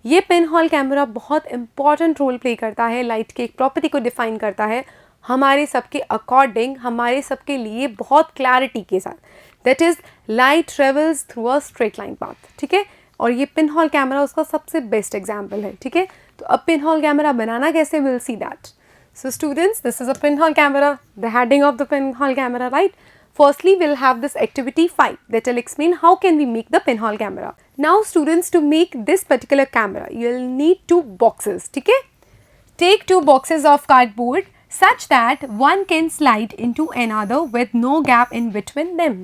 A: ये पिन होल कैमरा बहुत इंपॉर्टेंट रोल प्ले करता है, लाइट की एक प्रॉपर्टी को डिफाइन करता है हमारे सबके अकॉर्डिंग, हमारे सबके लिए बहुत क्लैरिटी के साथ. That is light travels through a straight line path. ठीक है. और ये पिन होल कैमरा उसका सबसे बेस्ट एग्जाम्पल है. ठीक है. तो अब पिन होल कैमरा बनाना कैसे, will see that. So students, this is a pinhole camera, the heading of the pinhole camera, right? Firstly, we'll have this activity 5 that will explain how can we make the pinhole camera. Now students, to make this particular camera, you'll need 2 boxes, okay? Take 2 boxes of cardboard such that one can slide into another with no gap in between them.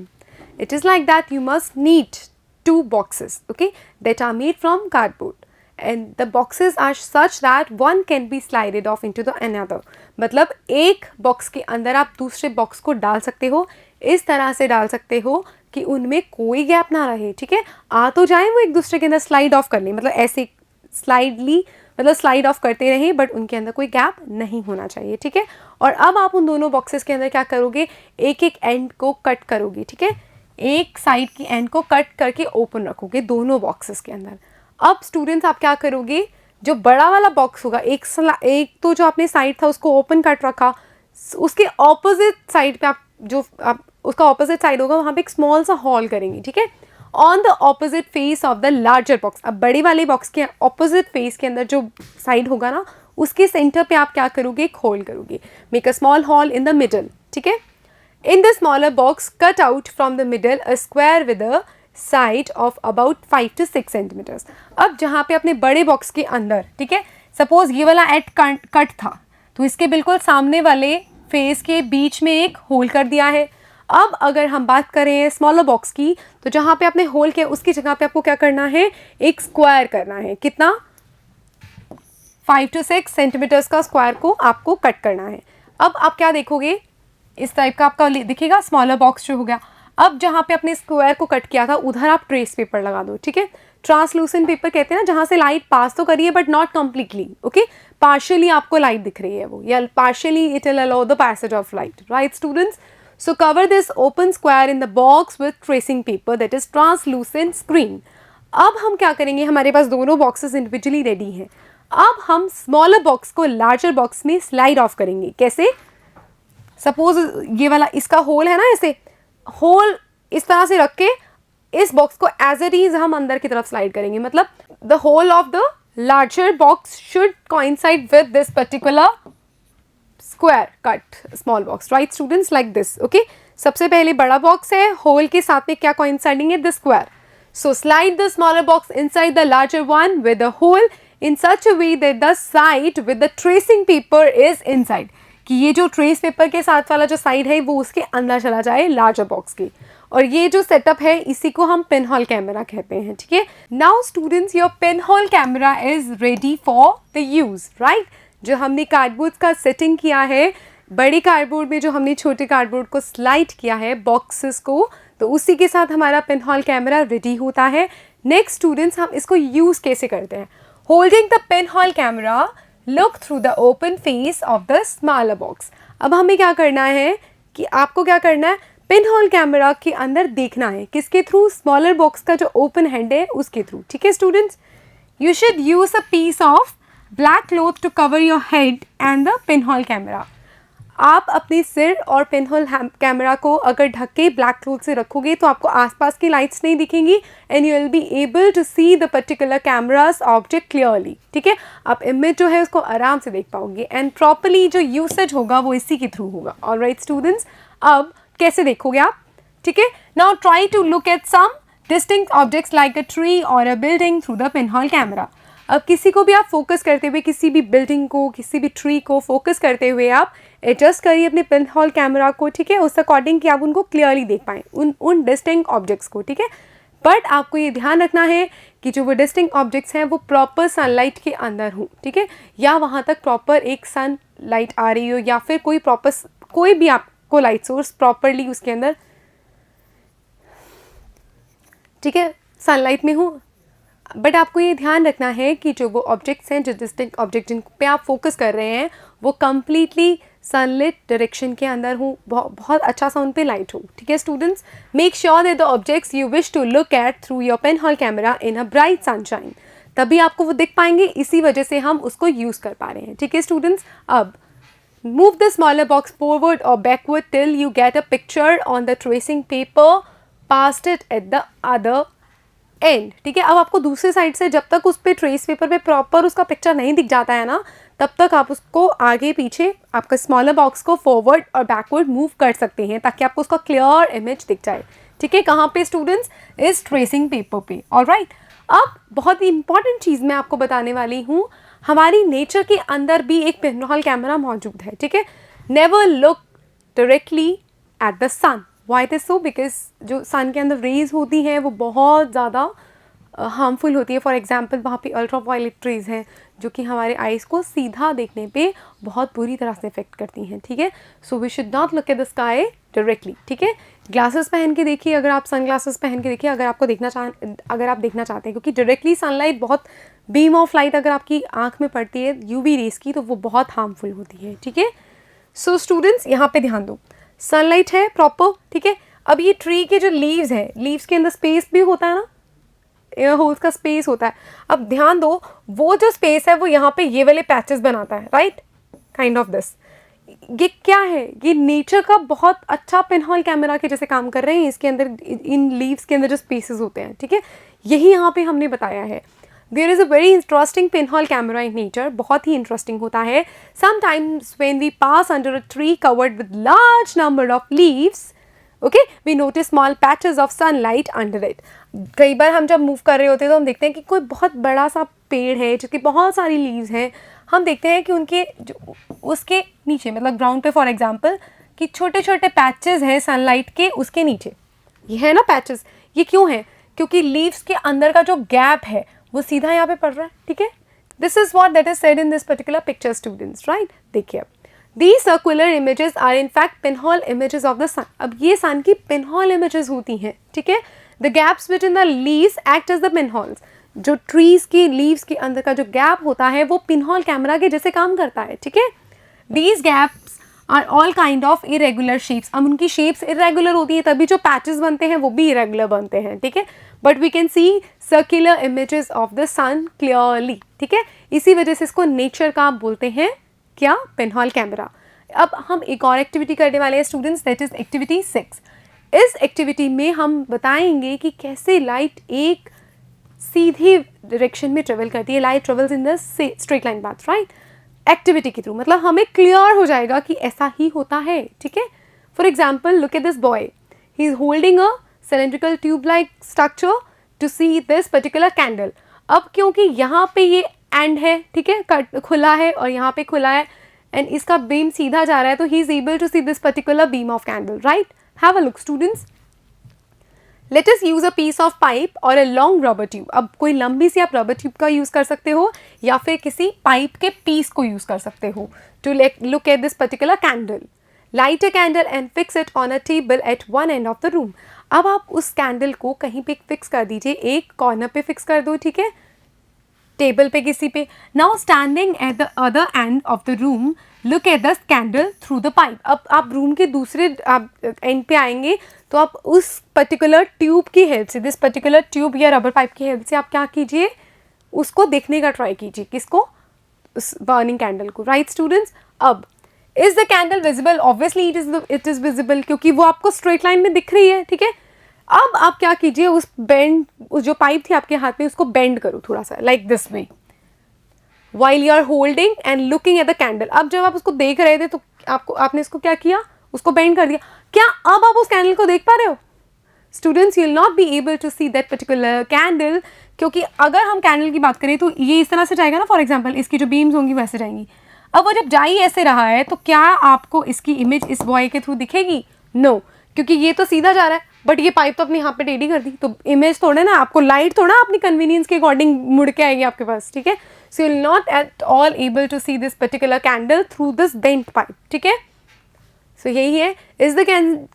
A: It is like that you must need 2 boxes, okay, that are made from cardboard. And the boxes are such that one can be slided off into the another. मतलब एक box के अंदर आप दूसरे box को डाल सकते हो, इस तरह से डाल सकते हो कि उनमें कोई गैप ना रहे. ठीक है. आ तो जाए वो एक दूसरे के अंदर स्लाइड ऑफ करने, मतलब ऐसे स्लाइड ऑफ करते रहें, बट उनके अंदर कोई गैप नहीं होना चाहिए. ठीक है. और अब आप उन दोनों बॉक्सेस के अंदर क्या करोगे, एक एक एंड को कट करोगे. ठीक है. एक साइड की एंड को कट करके ओपन रखोगे दोनों बॉक्सेस के अंदर. अब स्टूडेंट्स आप क्या करोगे, जो बड़ा वाला बॉक्स होगा, एक तो जो आपने साइड था उसको ओपन कट रखा, उसके ऑपोजिट साइड पे आप उसका ऑपोजिट साइड होगा वहाँ पे एक स्मॉल सा हॉल करेंगे. ठीक है. On the opposite face of the larger box. अब बड़े वाले बॉक्स के ऑपोजिट फेस के अंदर जो साइड होगा ना उसके सेंटर पे आप क्या करोगे, एक होल करोगे. Make a small hole in the middle. ठीक है. In the smaller box cut out from the middle a square with a side of about 5 to 6 centimetres. अब जहाँ पे अपने बड़े बॉक्स के अंदर, ठीक है, सपोज ये वाला एट कट था तो इसके बिल्कुल सामने वाले फेस के बीच में एक होल कर दिया है. अब अगर हम बात करें स्मॉलर बॉक्स की, तो जहाँ पे आपने होल किया उसकी जगह पे आपको क्या करना है, एक स्क्वायर करना है। कितना, 5 to 6 सेंटीमीटर्स का स्क्वायर को आपको कट करना है। अब आप क्या देखोगे, इस टाइप का आपका दिखेगा स्मॉलर बॉक्स जो हो गया। अब जहाँ पे आपने स्क्वायर को कट किया था उधर आप ट्रेस पेपर लगा दो, ठीक है। ट्रांसलूसेंट पेपर कहते हैं ना, जहाँ से लाइट पास तो करिए but not completely, okay, partially आपको लाइट दिख रही है वो, या partially it will allow the passage of light, right students. So cover this open square in the box with tracing paper that is translucent screen. अब हम क्या करेंगे, हमारे पास दोनों बॉक्सेस इंडिविजुअली रेडी हैं। अब हम स्मॉलर बॉक्स को लार्जर बॉक्स में स्लाइड ऑफ करेंगे। कैसे, सपोज ये वाला इसका होल है ना, ऐसे होल इस तरह से रख के इस बॉक्स को एज इट इज हम अंदर की तरफ स्लाइड करेंगे। मतलब the hole of the larger box should coincide with this particular square cut small box, right students, like this, okay. सबसे पहले बड़ा बॉक्स है, होल के साथ में क्या कोइंसाइडिंग है, the square. So slide the smaller box inside the larger one with the hole in such a way that the side with the tracing paper is inside, कि ये जो ट्रेस पेपर के साथ वाला जो साइड है वो उसके अंदर चला जाए लार्जर बॉक्स के। और ये जो सेटअप है इसी को हम पिन होल कैमरा कहते हैं, ठीक है। Now students, your pin hole camera is ready for the use, right. जो हमने कार्डबोर्ड का सेटिंग किया है, बड़े कार्डबोर्ड में जो हमने छोटे कार्डबोर्ड को स्लाइड किया है बॉक्सेस को, तो उसी के साथ हमारा पिन होल कैमरा रेडी होता है। नेक्स्ट स्टूडेंट्स, हम इसको यूज कैसे करते हैं। Holding the pinhole camera, look through the open face of the smaller box. अब हमें क्या करना है कि आपको क्या करना है, पिनहोल कैमरा के अंदर देखना है, किसके थ्रू, स्मॉलर बॉक्स का जो ओपन हैंड है उसके थ्रू, ठीक है स्टूडेंट्स। You should use a piece of black cloth to cover your head and the pinhole camera. आप अपने सिर और पिनहोल कैमरा को अगर ढक के ब्लैक क्लॉथ से रखोगे तो आपको आसपास की लाइट्स नहीं दिखेंगी and you will be able to see the particular cameras object clearly, ठीक है। आप इमेज जो है उसको आराम से देख पाओगे एंड प्रॉपरली जो यूसेज होगा वो इसी के थ्रू होगा। ऑलराइट स्टूडेंट्स, अब कैसे देखोगे आप, ठीक है। Now try to look at some distinct objects like a tree or a building through the pinhole camera. अब किसी को भी आप फोकस करते हुए, किसी भी बिल्डिंग को, किसी भी ट्री को फोकस करते हुए आप एडजस्ट करिए अपने पिन होल कैमरा को, ठीक है, उस अकॉर्डिंग कि आप उनको क्लियरली देख पाएँ, उन डिस्टिंक्ट ऑब्जेक्ट्स को, ठीक है। बट आपको ये ध्यान रखना है कि जो वो डिस्टिंक्ट ऑब्जेक्ट्स हैं वो प्रॉपर सनलाइट के अंदर हों, ठीक है, या वहाँ तक प्रॉपर एक सन लाइट आ रही हो, या फिर कोई भी आपको लाइट सोर्स प्रॉपरली उसके अंदर, ठीक है, सनलाइट में हो। बट आपको ये ध्यान रखना है कि जो वो ऑब्जेक्ट्स हैं, जो डिस्टिंक्ट ऑब्जेक्ट जिन पे आप फोकस कर रहे हैं, वो कम्प्लीटली सनलिट डायरेक्शन के अंदर हो, बहुत अच्छा सा उन पे लाइट हो, ठीक है students. Make sure that the objects you wish to look at through your pin hole camera in a bright sunshine, तभी आपको वो दिख पाएंगे, इसी वजह से हम उसको यूज़ कर पा रहे हैं, ठीक है स्टूडेंट्स। अब move the smaller box forward or backward till you get a picture on the tracing paper past it at the other end, ठीक है। अब आपको दूसरी साइड से जब तक उस पर ट्रेस पेपर पे प्रॉपर उसका पिक्चर नहीं दिख जाता है ना, तब तक आप उसको आगे पीछे आपका स्मॉलर बॉक्स को फॉरवर्ड और बैकवर्ड मूव कर सकते हैं ताकि आपको उसका क्लियर इमेज दिख जाए, ठीक है। कहाँ पे स्टूडेंट्स, इस ट्रेसिंग पेपर पे, ऑलराइट। अब बहुत ही इंपॉर्टेंट चीज़ मैं आपको बताने वाली हूँ, हमारी नेचर के अंदर भी एक पिनहोल कैमरा मौजूद है, ठीक है। Never look directly at the sun. Why it is so, because जो सन के अंदर रेज होती हैं वो बहुत ज़्यादा हार्मफुल होती है। फॉर एग्जांपल वहाँ पे अल्ट्रा वायलेट रेज हैं जो कि हमारे आइज़ को सीधा देखने पे बहुत बुरी तरह से इफेक्ट करती हैं, ठीक है। So we should not look at the sky directly, ठीक है। ग्लासेस पहन के देखिए, अगर आप सन ग्लासेस पहन के देखिए, अगर आप देखना चाहते हैं, क्योंकि डायरेक्टली सनलाइट बहुत बीम ऑफ लाइट अगर आपकी आँख में पड़ती है यूवी रेज की, तो वो बहुत हार्मफुल होती है, ठीक है। सो स्टूडेंट्स, यहाँ पे ध्यान दो, सनलाइट है प्रॉपर, ठीक है। अब ये ट्री के जो लीव्स हैं, लीव्स के अंदर स्पेस भी होता है ना, एयर होल्स का स्पेस होता है। अब ध्यान दो, वो जो स्पेस है वो यहाँ पे ये वाले पैचेस बनाता है, राइट, काइंड ऑफ दिस। ये क्या है, ये नेचर का बहुत अच्छा पिनहोल कैमरा के जैसे काम कर रहे हैं। इसके अंदर, इन लीव्स के अंदर जो स्पेसेस होते हैं, ठीक है, यही यहाँ पे हमने बताया है। There is a very interesting pinhole camera in nature, बहुत ही इंटरेस्टिंग होता है। Sometimes when we pass under a tree covered with large number of leaves, okay, we notice small patches of sunlight under it. कई बार हम जब move कर रहे होते हैं तो हम देखते हैं कि कोई बहुत बड़ा सा पेड़ है जिसकी बहुत सारी लीव्स हैं, हम देखते हैं कि उनके जो उसके नीचे, मतलब ग्राउंड पे फॉर एग्जांपल कि छोटे छोटे पैचेस हैं सनलाइट के उसके नीचे, ये है ना पैचेस, ये क्यों है? क्योंकि लीव्स के अंदर का जो गैप है वो सीधा यहाँ पे पड़ रहा है, ठीक है। This is what that is said in this particular picture students, right. देखिए अब These circular images are in fact pinhole images of the sun. अब ये sun की pinhole images होती हैं, ठीक है। The gaps between the leaves act as the pinholes. जो trees की leaves के अंदर का जो gap होता है वो pinhole कैमरा के जैसे काम करता है, ठीक है। These gaps are all kind of irregular shapes. अब उनकी shapes irregular होती है तभी जो patches बनते हैं वो भी irregular बनते हैं, ठीक है। But we can see circular images of the sun clearly, ठीक है। इसी वजह से इसको nature का आप बोलते हैं क्या? Pinhole camera. अब हम एक और एक्टिविटी करने वाले हैं स्टूडेंट्स, दैट इज एक्टिविटी 6। इस एक्टिविटी में हम बताएंगे कि कैसे लाइट एक सीधी डायरेक्शन में ट्रेवल करती है। Light travels in the straight line path, right, activity के थ्रू। मतलब हमें क्लियर हो जाएगा कि ऐसा ही होता है, ठीक है। For example look at this boy, he is holding a cylindrical tube like structure to see this particular candle. अब क्योंकि यहाँ पे ये एंड है, ठीक है, कट खुला है और यहाँ पे खुला है एंड इसका बीम सीधा जा रहा है, तो he is able to see this particular beam of candle, right. Have a look students. Let us use a piece of pipe और अ लॉन्ग रबर ट्यूब। अब कोई लंबी सी आप रबर ट्यूब का यूज कर सकते हो या फिर किसी पाइप के पीस को यूज कर सकते हो to look at this particular candle. Light a candle and fix it on a table at one end of the room. अब आप उस कैंडल को कहीं पे फिक्स कर दीजिए, एक कॉर्नर पे फिक्स कर दो, ठीक है, टेबल पे किसी पे। Now standing at the other and of the room look at the candle through the pipe. अब आप रूम के दूसरे एंड पे आएंगे तो आप उस पर्टिकुलर ट्यूब की हेल्प से, दिस पर्टिकुलर ट्यूब या रबर पाइप की हेल्प से आप क्या कीजिए, उसको देखने का ट्राई कीजिए, किसको? उस बर्निंग कैंडल को, राइट स्टूडेंट्स। अब is the candle visible? Obviously it is visible, क्योंकि वो आपको स्ट्रेट लाइन में दिख रही है, ठीक है। अब आप क्या कीजिए, उस जो पाइप थी आपके हाथ में उसको बेंड करो थोड़ा सा, like this way, while you are holding and looking at the candle. अब जब आप उसको देख रहे थे तो आपने इसको क्या किया, उसको बेंड कर दिया। क्या अब आप उस कैंडल को देख पा रहे हो? Students, you will not be able to see that particular candle, क्योंकि अगर हम कैंडल की बात करें तो ये इस तरह से जाएगा ना, फॉर एग्जाम्पल इसकी जो बीम्स होंगी वैसे जाएंगी। अब वो जब जा ही ऐसे रहा है तो क्या आपको इसकी इमेज इस बॉय के थ्रू दिखेगी? नो, क्योंकि ये तो सीधा जा रहा है बट ये पाइप तो अपने यहाँ पे टेढ़ी कर दी, तो इमेज थोड़ा ना, आपको लाइट थोड़ा अपनी कन्वीनियंस के अकॉर्डिंग मुड़ के आएगी आपके पास, ठीक है। So you will not at all able to see this particular candle through this bent pipe, ठीक है। सो यही है, is the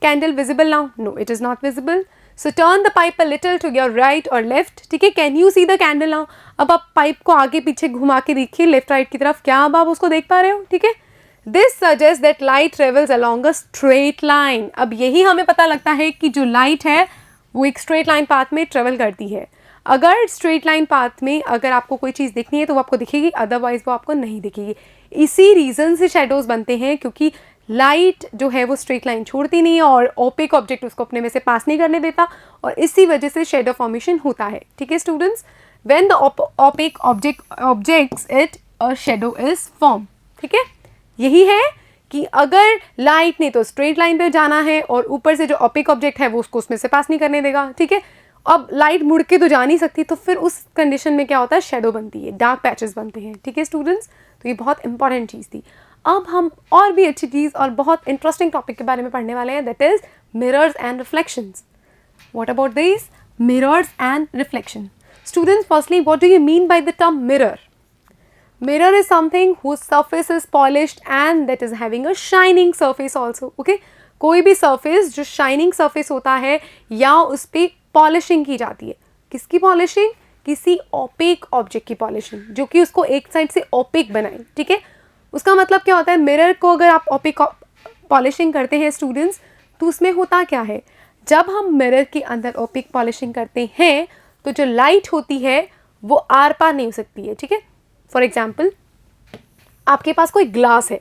A: candle visible now? No, it is not visible. So turn the pipe a little to your right और left, ठीक है। Can you see the candle now? अब आप पाइप को आगे पीछे घुमा के देखिए लेफ्ट राइट की तरफ, क्या अब आप उसको देख पा रहे हो, ठीक है। This suggest that light travels along a straight line. अब यही हमें पता लगता है कि जो लाइट है वो एक स्ट्रेट लाइन पाथ में ट्रेवल करती है। अगर स्ट्रेट लाइन पाथ में अगर आपको कोई चीज़ दिखनी है तो वो आपको दिखेगी, अदरवाइज वो आपको नहीं दिखेगी। इसी रीज़न से शेडोज बनते हैं, क्योंकि लाइट जो है वो स्ट्रेट लाइन छोड़ती नहीं है और ओपेक ऑब्जेक्ट उसको अपने में से पास नहीं करने देता, और इसी वजह से शेडो फॉर्मेशन होता है, ठीक है students. When the opaque objects it a shadow is form, ठीक है। यही है कि अगर लाइट ने तो स्ट्रेट लाइन पे जाना है और ऊपर से जो ओपेक ऑब्जेक्ट है वो उसको उसमें से पास नहीं करने देगा, ठीक है। अब लाइट मुड़ के तो जा नहीं सकती, तो फिर उस कंडीशन में क्या होता है, शेडो बनती है, डार्क पैचेस बनते हैं, ठीक है स्टूडेंट्स। तो ये बहुत इंपॉर्टेंट चीज़ थी। अब हम और भी अच्छी चीज़ और बहुत इंटरेस्टिंग टॉपिक के बारे में पढ़ने वाले हैं, that is mirrors and reflections. What about this mirrors and reflection? Students, firstly what do you mean by the term mirror? Mirror is something whose surface is polished and that is having a shining surface also, okay? कोई भी surface जो shining surface होता है या उस पर polishing की जाती है। किसकी पॉलिशिंग? किसी opaque object की पॉलिशिंग, जो कि उसको एक साइड से opaque बनाए, ठीक है। उसका मतलब क्या होता है, मिरर को अगर आप opaque पॉलिशिंग करते हैं स्टूडेंट्स, तो उसमें होता क्या है, जब हम मिरर के अंदर opaque पॉलिशिंग करते हैं तो जो लाइट होती है वो आर पार नहीं हो सकती है, ठीक है। फॉर एग्जाम्पल, आपके पास कोई ग्लास है,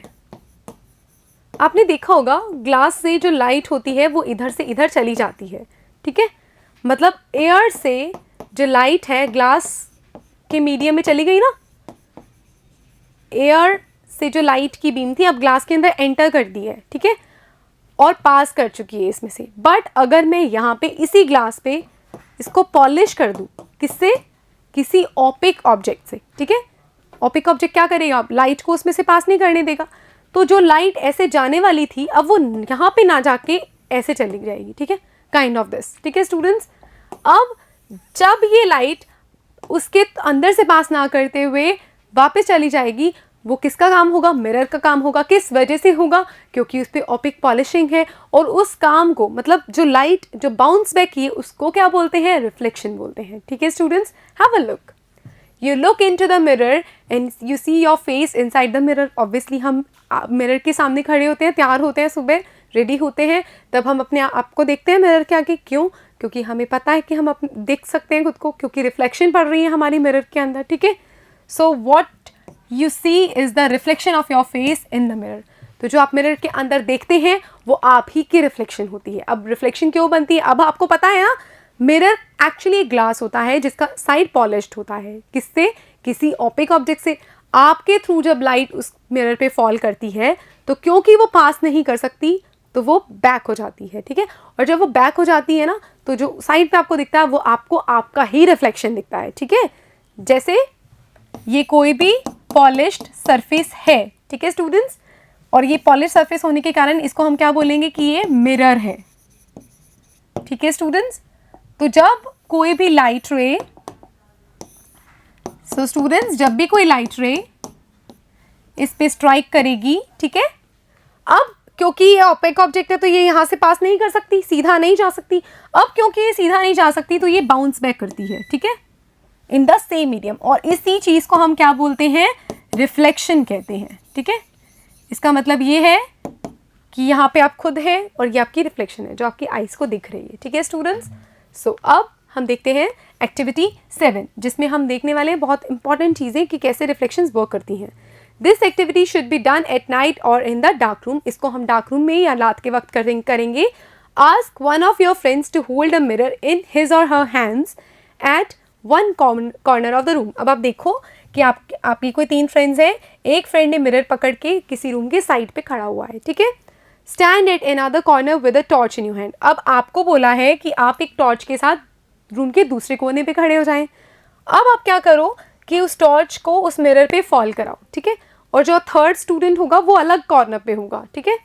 A: आपने देखा होगा ग्लास से जो लाइट होती है वो इधर से इधर चली जाती है, ठीक है। मतलब एयर से जो लाइट है ग्लास के मीडियम में चली गई ना, एयर से जो लाइट की बीम थी अब ग्लास के अंदर एंटर कर दी है, ठीक है, और पास कर चुकी है इसमें से। बट अगर मैं यहाँ पे इसी ग्लास पे इसको पॉलिश कर दूँ, किससे? किसी ओपेक ऑब्जेक्ट से, ठीक है। ओपेक ऑब्जेक्ट क्या करेगा, लाइट को उसमें से पास नहीं करने देगा। तो जो लाइट ऐसे जाने वाली थी अब वो यहाँ पे ना जाके ऐसे चली जाएगी, ठीक है, काइंड ऑफ दिस, ठीक है स्टूडेंट्स। अब जब ये लाइट उसके अंदर से पास ना करते हुए वापस चली जाएगी, वो किसका काम होगा? मिरर का काम होगा। किस वजह से होगा? क्योंकि उस पर ओपिक पॉलिशिंग है, और उस काम को मतलब जो लाइट जो बाउंस बैक की उसको क्या बोलते हैं? रिफ्लेक्शन बोलते हैं, ठीक है students. Have a look, you look into the mirror and you see your face inside the mirror. Obviously हम मिरर के सामने खड़े होते हैं, तैयार होते हैं, सुबह रेडी होते हैं, तब हम अपने आप को देखते हैं मिरर के आगे। क्यों? क्योंकि हमें पता है कि हम देख सकते हैं खुद को, क्योंकि रिफ्लेक्शन पड़ रही है हमारी मिरर के अंदर, ठीक है। So what you see is the reflection of your face in the mirror. तो जो आप मिरर के अंदर देखते हैं वो आप ही की रिफ्लेक्शन होती है। अब रिफ्लेक्शन क्यों बनती है? अब आपको पता है ना, मिरर एक्चुअली एक ग्लास होता है जिसका साइड पॉलिश्ड होता है। किससे? किसी ओपिक ऑब्जेक्ट से। आपके थ्रू जब लाइट उस मिरर पे फॉल करती है तो क्योंकि वो पास नहीं कर सकती तो वो बैक हो जाती है, ठीक है। और जब वो बैक हो जाती है ना, तो जो साइड पे आपको दिखता है वो आपको आपका ही रिफ्लेक्शन दिखता है, ठीक है। जैसे ये कोई भी पॉलिश्ड सरफेस है, ठीक है स्टूडेंट्स, और ये पॉलिश सरफेस होने के कारण इसको हम क्या बोलेंगे कि ये मिरर है, ठीक है स्टूडेंट्स। तो जब कोई भी लाइट रे, सो स्टूडेंट्स जब भी कोई लाइट रे इस पे स्ट्राइक करेगी, ठीक है, अब क्योंकि ये ओपेक ऑब्जेक्ट है तो ये यहाँ से पास नहीं कर सकती, सीधा नहीं जा सकती। अब क्योंकि ये सीधा नहीं जा सकती तो ये बाउंस बैक करती है, ठीक है, इन द सेम मीडियम, और इसी चीज को हम क्या बोलते हैं? रिफ्लेक्शन कहते हैं, ठीक है। इसका मतलब ये है कि यहाँ पे आप खुद हैं और ये आपकी रिफ्लेक्शन है जो आपकी आईज को दिख रही है, ठीक है स्टूडेंट्स। सो अब हम देखते हैं एक्टिविटी 7, जिसमें हम देखने वाले हैं बहुत इंपॉर्टेंट चीज़ें कि कैसे रिफ्लेक्शंस वर्क करती हैं। This activity should be done at night और इन द डार्क रूम। इसको हम डार्क रूम में या रात के वक्त करेंगे। Ask one of your friends to hold a mirror in his or her hands at one corner of the room. अब आप देखो कि आपकी कोई 3 फ्रेंड्स हैं, एक फ्रेंड ने मिरर पकड़ के किसी रूम के साइड पे खड़ा हुआ है, ठीक है। Stand at another corner with a torch in your hand. अब आपको बोला है कि आप एक टॉर्च के साथ रूम के दूसरे कोने पे खड़े हो जाएं। अब आप क्या करो कि उस टॉर्च को उस मिरर पे फॉल कराओ, ठीक है, और जो थर्ड स्टूडेंट होगा वो अलग कॉर्नर पे होगा, ठीक है।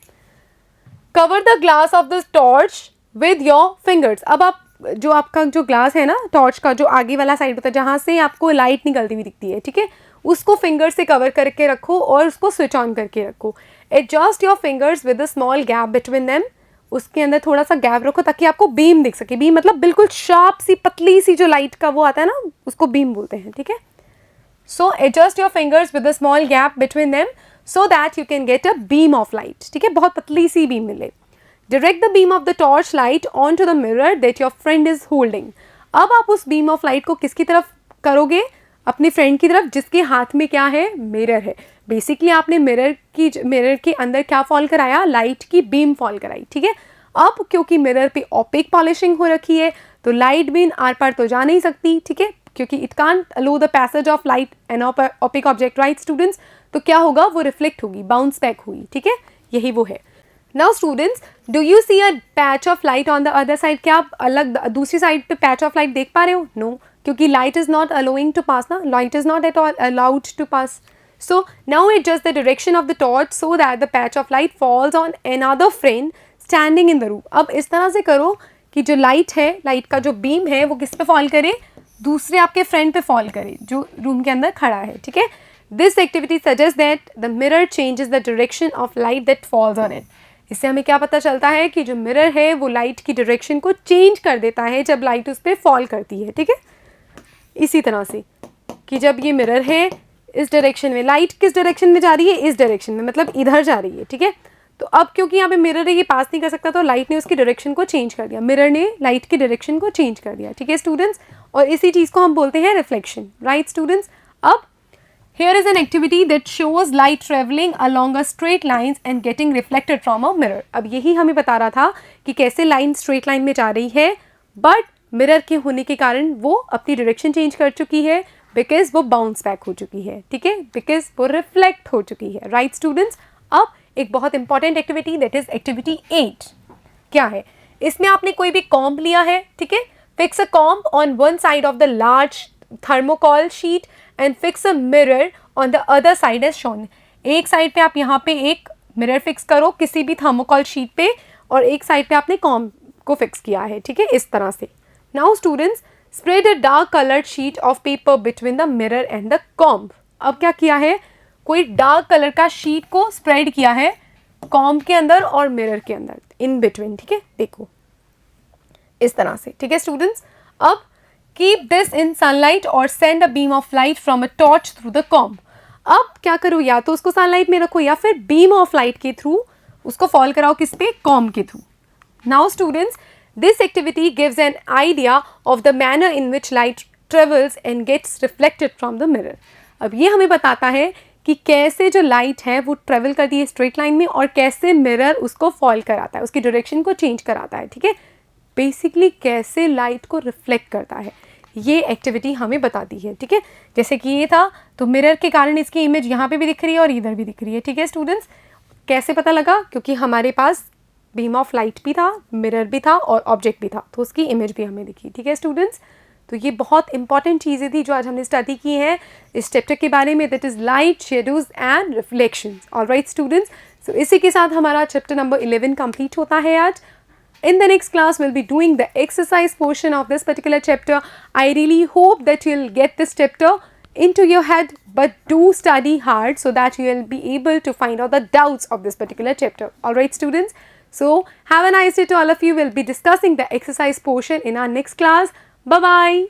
A: Cover the glass of the torch with your fingers. अब आप जो आपका जो ग्लास है ना टॉर्च का, जो आगे वाला साइड होता है जहाँ से आपको लाइट निकलती हुई दिखती है, ठीक है, उसको फिंगर से कवर करके रखो और उसको स्विच ऑन करके रखो। Adjust your fingers with a small gap between them. उसके अंदर थोड़ा सा गैप रखो ताकि आपको बीम दिख सके। बीम मतलब बिल्कुल शार्प सी पतली सी जो लाइट का वो आता है ना, उसको बीम बोलते हैं, ठीक है। So adjust your fingers with a small gap between them so that you can get a beam of light, ठीक है, बहुत पतली सी बीम मिले। Direct the beam of the torch light on to the mirror that your friend is holding. अब आप उस beam of light को किसकी तरफ करोगे? अपने फ्रेंड की तरफ जिसके हाथ में क्या है? मिरर है। बेसिकली आपने मिरर के अंदर क्या फॉल कराया? लाइट की बीम फॉल कराई, ठीक है। अब क्योंकि मिरर पे ओपेक पॉलिशिंग हो रखी है तो लाइट बीम आर पार तो जा नहीं सकती, ठीक है, क्योंकि it can't aloe the passage of light and opaque object, right students. तो क्या होगा? वो रिफ्लेक्ट होगी, बाउंस बैक हुई, ठीक है, यही वो है। Now students, do you see a patch of light on the other side? क्या आप अलग दूसरी साइड पे पैच ऑफ लाइट देख पा रहे हो? नो, क्योंकि light is not allowing to pass ना, light is not at all allowed to pass. So now adjust the direction of the torch so that the patch of light falls on another friend standing in the room. अब इस तरह से करो कि जो light है, light का जो बीम है वो किस पे फॉल करे? दूसरे आपके फ्रेंड पे फॉल करे जो रूम के अंदर खड़ा है, ठीक है। This activity suggests that the mirror changes the direction of light that falls on it. इससे हमें क्या पता चलता है कि जो मिरर है वो लाइट की डायरेक्शन को चेंज कर देता है जब लाइट उस पर फॉल करती है, ठीक है। इसी तरह से कि जब ये मिरर है इस डायरेक्शन में, लाइट किस डायरेक्शन में जा रही है? इस डायरेक्शन में, मतलब इधर जा रही है, ठीक है। तो अब क्योंकि यहाँ पे मिरर है ये पास नहीं कर सकता तो लाइट ने उसकी डायरेक्शन को चेंज कर दिया, मिरर ने लाइट की डायरेक्शन को चेंज कर दिया, ठीक है स्टूडेंट्स। और इसी चीज़ को हम बोलते हैं रिफ्लेक्शन, राइट स्टूडेंट्स। अब here is an activity that shows light traveling along a straight lines and getting reflected from a mirror. अब यही हमें बता रहा था कि कैसे लाइन स्ट्रेट लाइन में जा रही है, बट मिरर के होने के कारण वो अपनी डायरेक्शन चेंज कर चुकी है बिकॉज वो बाउंस बैक हो चुकी है, ठीक है, बिकॉज वो रिफ्लेक्ट हो चुकी है, राइट स्टूडेंट्स। अब एक बहुत important activity that is activity 8 क्या है? इसमें आपने कोई भी कॉम्ब लिया है, ठीक है, fix a comb on one side of the large thermocol sheet and fix a mirror on the other side as shown. एक साइड पे आप यहाँ पे एक मिरर फिक्स करो किसी भी थर्मोकॉल शीट पे और एक साइड पे आपने कॉम्ब को फिक्स किया है, ठीक है, इस तरह से. Now students, spread a dark coloured sheet of paper between the mirror and the comb. अब क्या किया है, कोई डार्क कलर का शीट को स्प्रेड किया है कॉम्ब के अंदर और मिरर के अंदर, इन बिटवीन, ठीक है, देखो इस तरह से, ठीक है स्टूडेंट्स. अब कीप दिस इन सनलाइट और send a beam of light from a torch through the comb. अब क्या करो, या तो उसको सनलाइट में रखो या फिर बीम ऑफ लाइट के थ्रू उसको फॉल कराओ, किस पे, कॉम्ब के through. Now students, this activity gives an idea of the manner in which light travels and gets reflected from the mirror. अब ये हमें बताता है कि कैसे जो लाइट है वो ट्रेवल करती है स्ट्रेट लाइन में और कैसे मिरर उसको फॉल कराता है, उसकी डायरेक्शन को चेंज कराता है, ठीक है. बेसिकली कैसे लाइट को रिफ्लेक्ट करता है, ये एक्टिविटी हमें बताती है, ठीक है. जैसे कि ये था तो मिरर के कारण इसकी इमेज यहाँ पे भी दिख रही है और इधर भी दिख रही है, ठीक है स्टूडेंट्स. कैसे पता लगा, क्योंकि हमारे पास बीम ऑफ लाइट भी था, मिरर भी था और ऑब्जेक्ट भी था, तो उसकी इमेज भी हमें दिखी, ठीक है स्टूडेंट्स. तो ये बहुत इंपॉर्टेंट चीज़ें थी जो आज हमने स्टडी की हैं इस चैप्टर के बारे में, that is light, shadows and reflections. Alright students, सो इसी के साथ हमारा चैप्टर नंबर 11 कंप्लीट होता है आज. In the next class, we'll be doing the exercise portion of this particular chapter. I really hope that you'll get this chapter into your head, but do study hard so that you will be able to find out the doubts of this particular chapter. Alright students, so have a nice day to all of you. We'll be discussing the exercise portion in our next class. Bye-bye.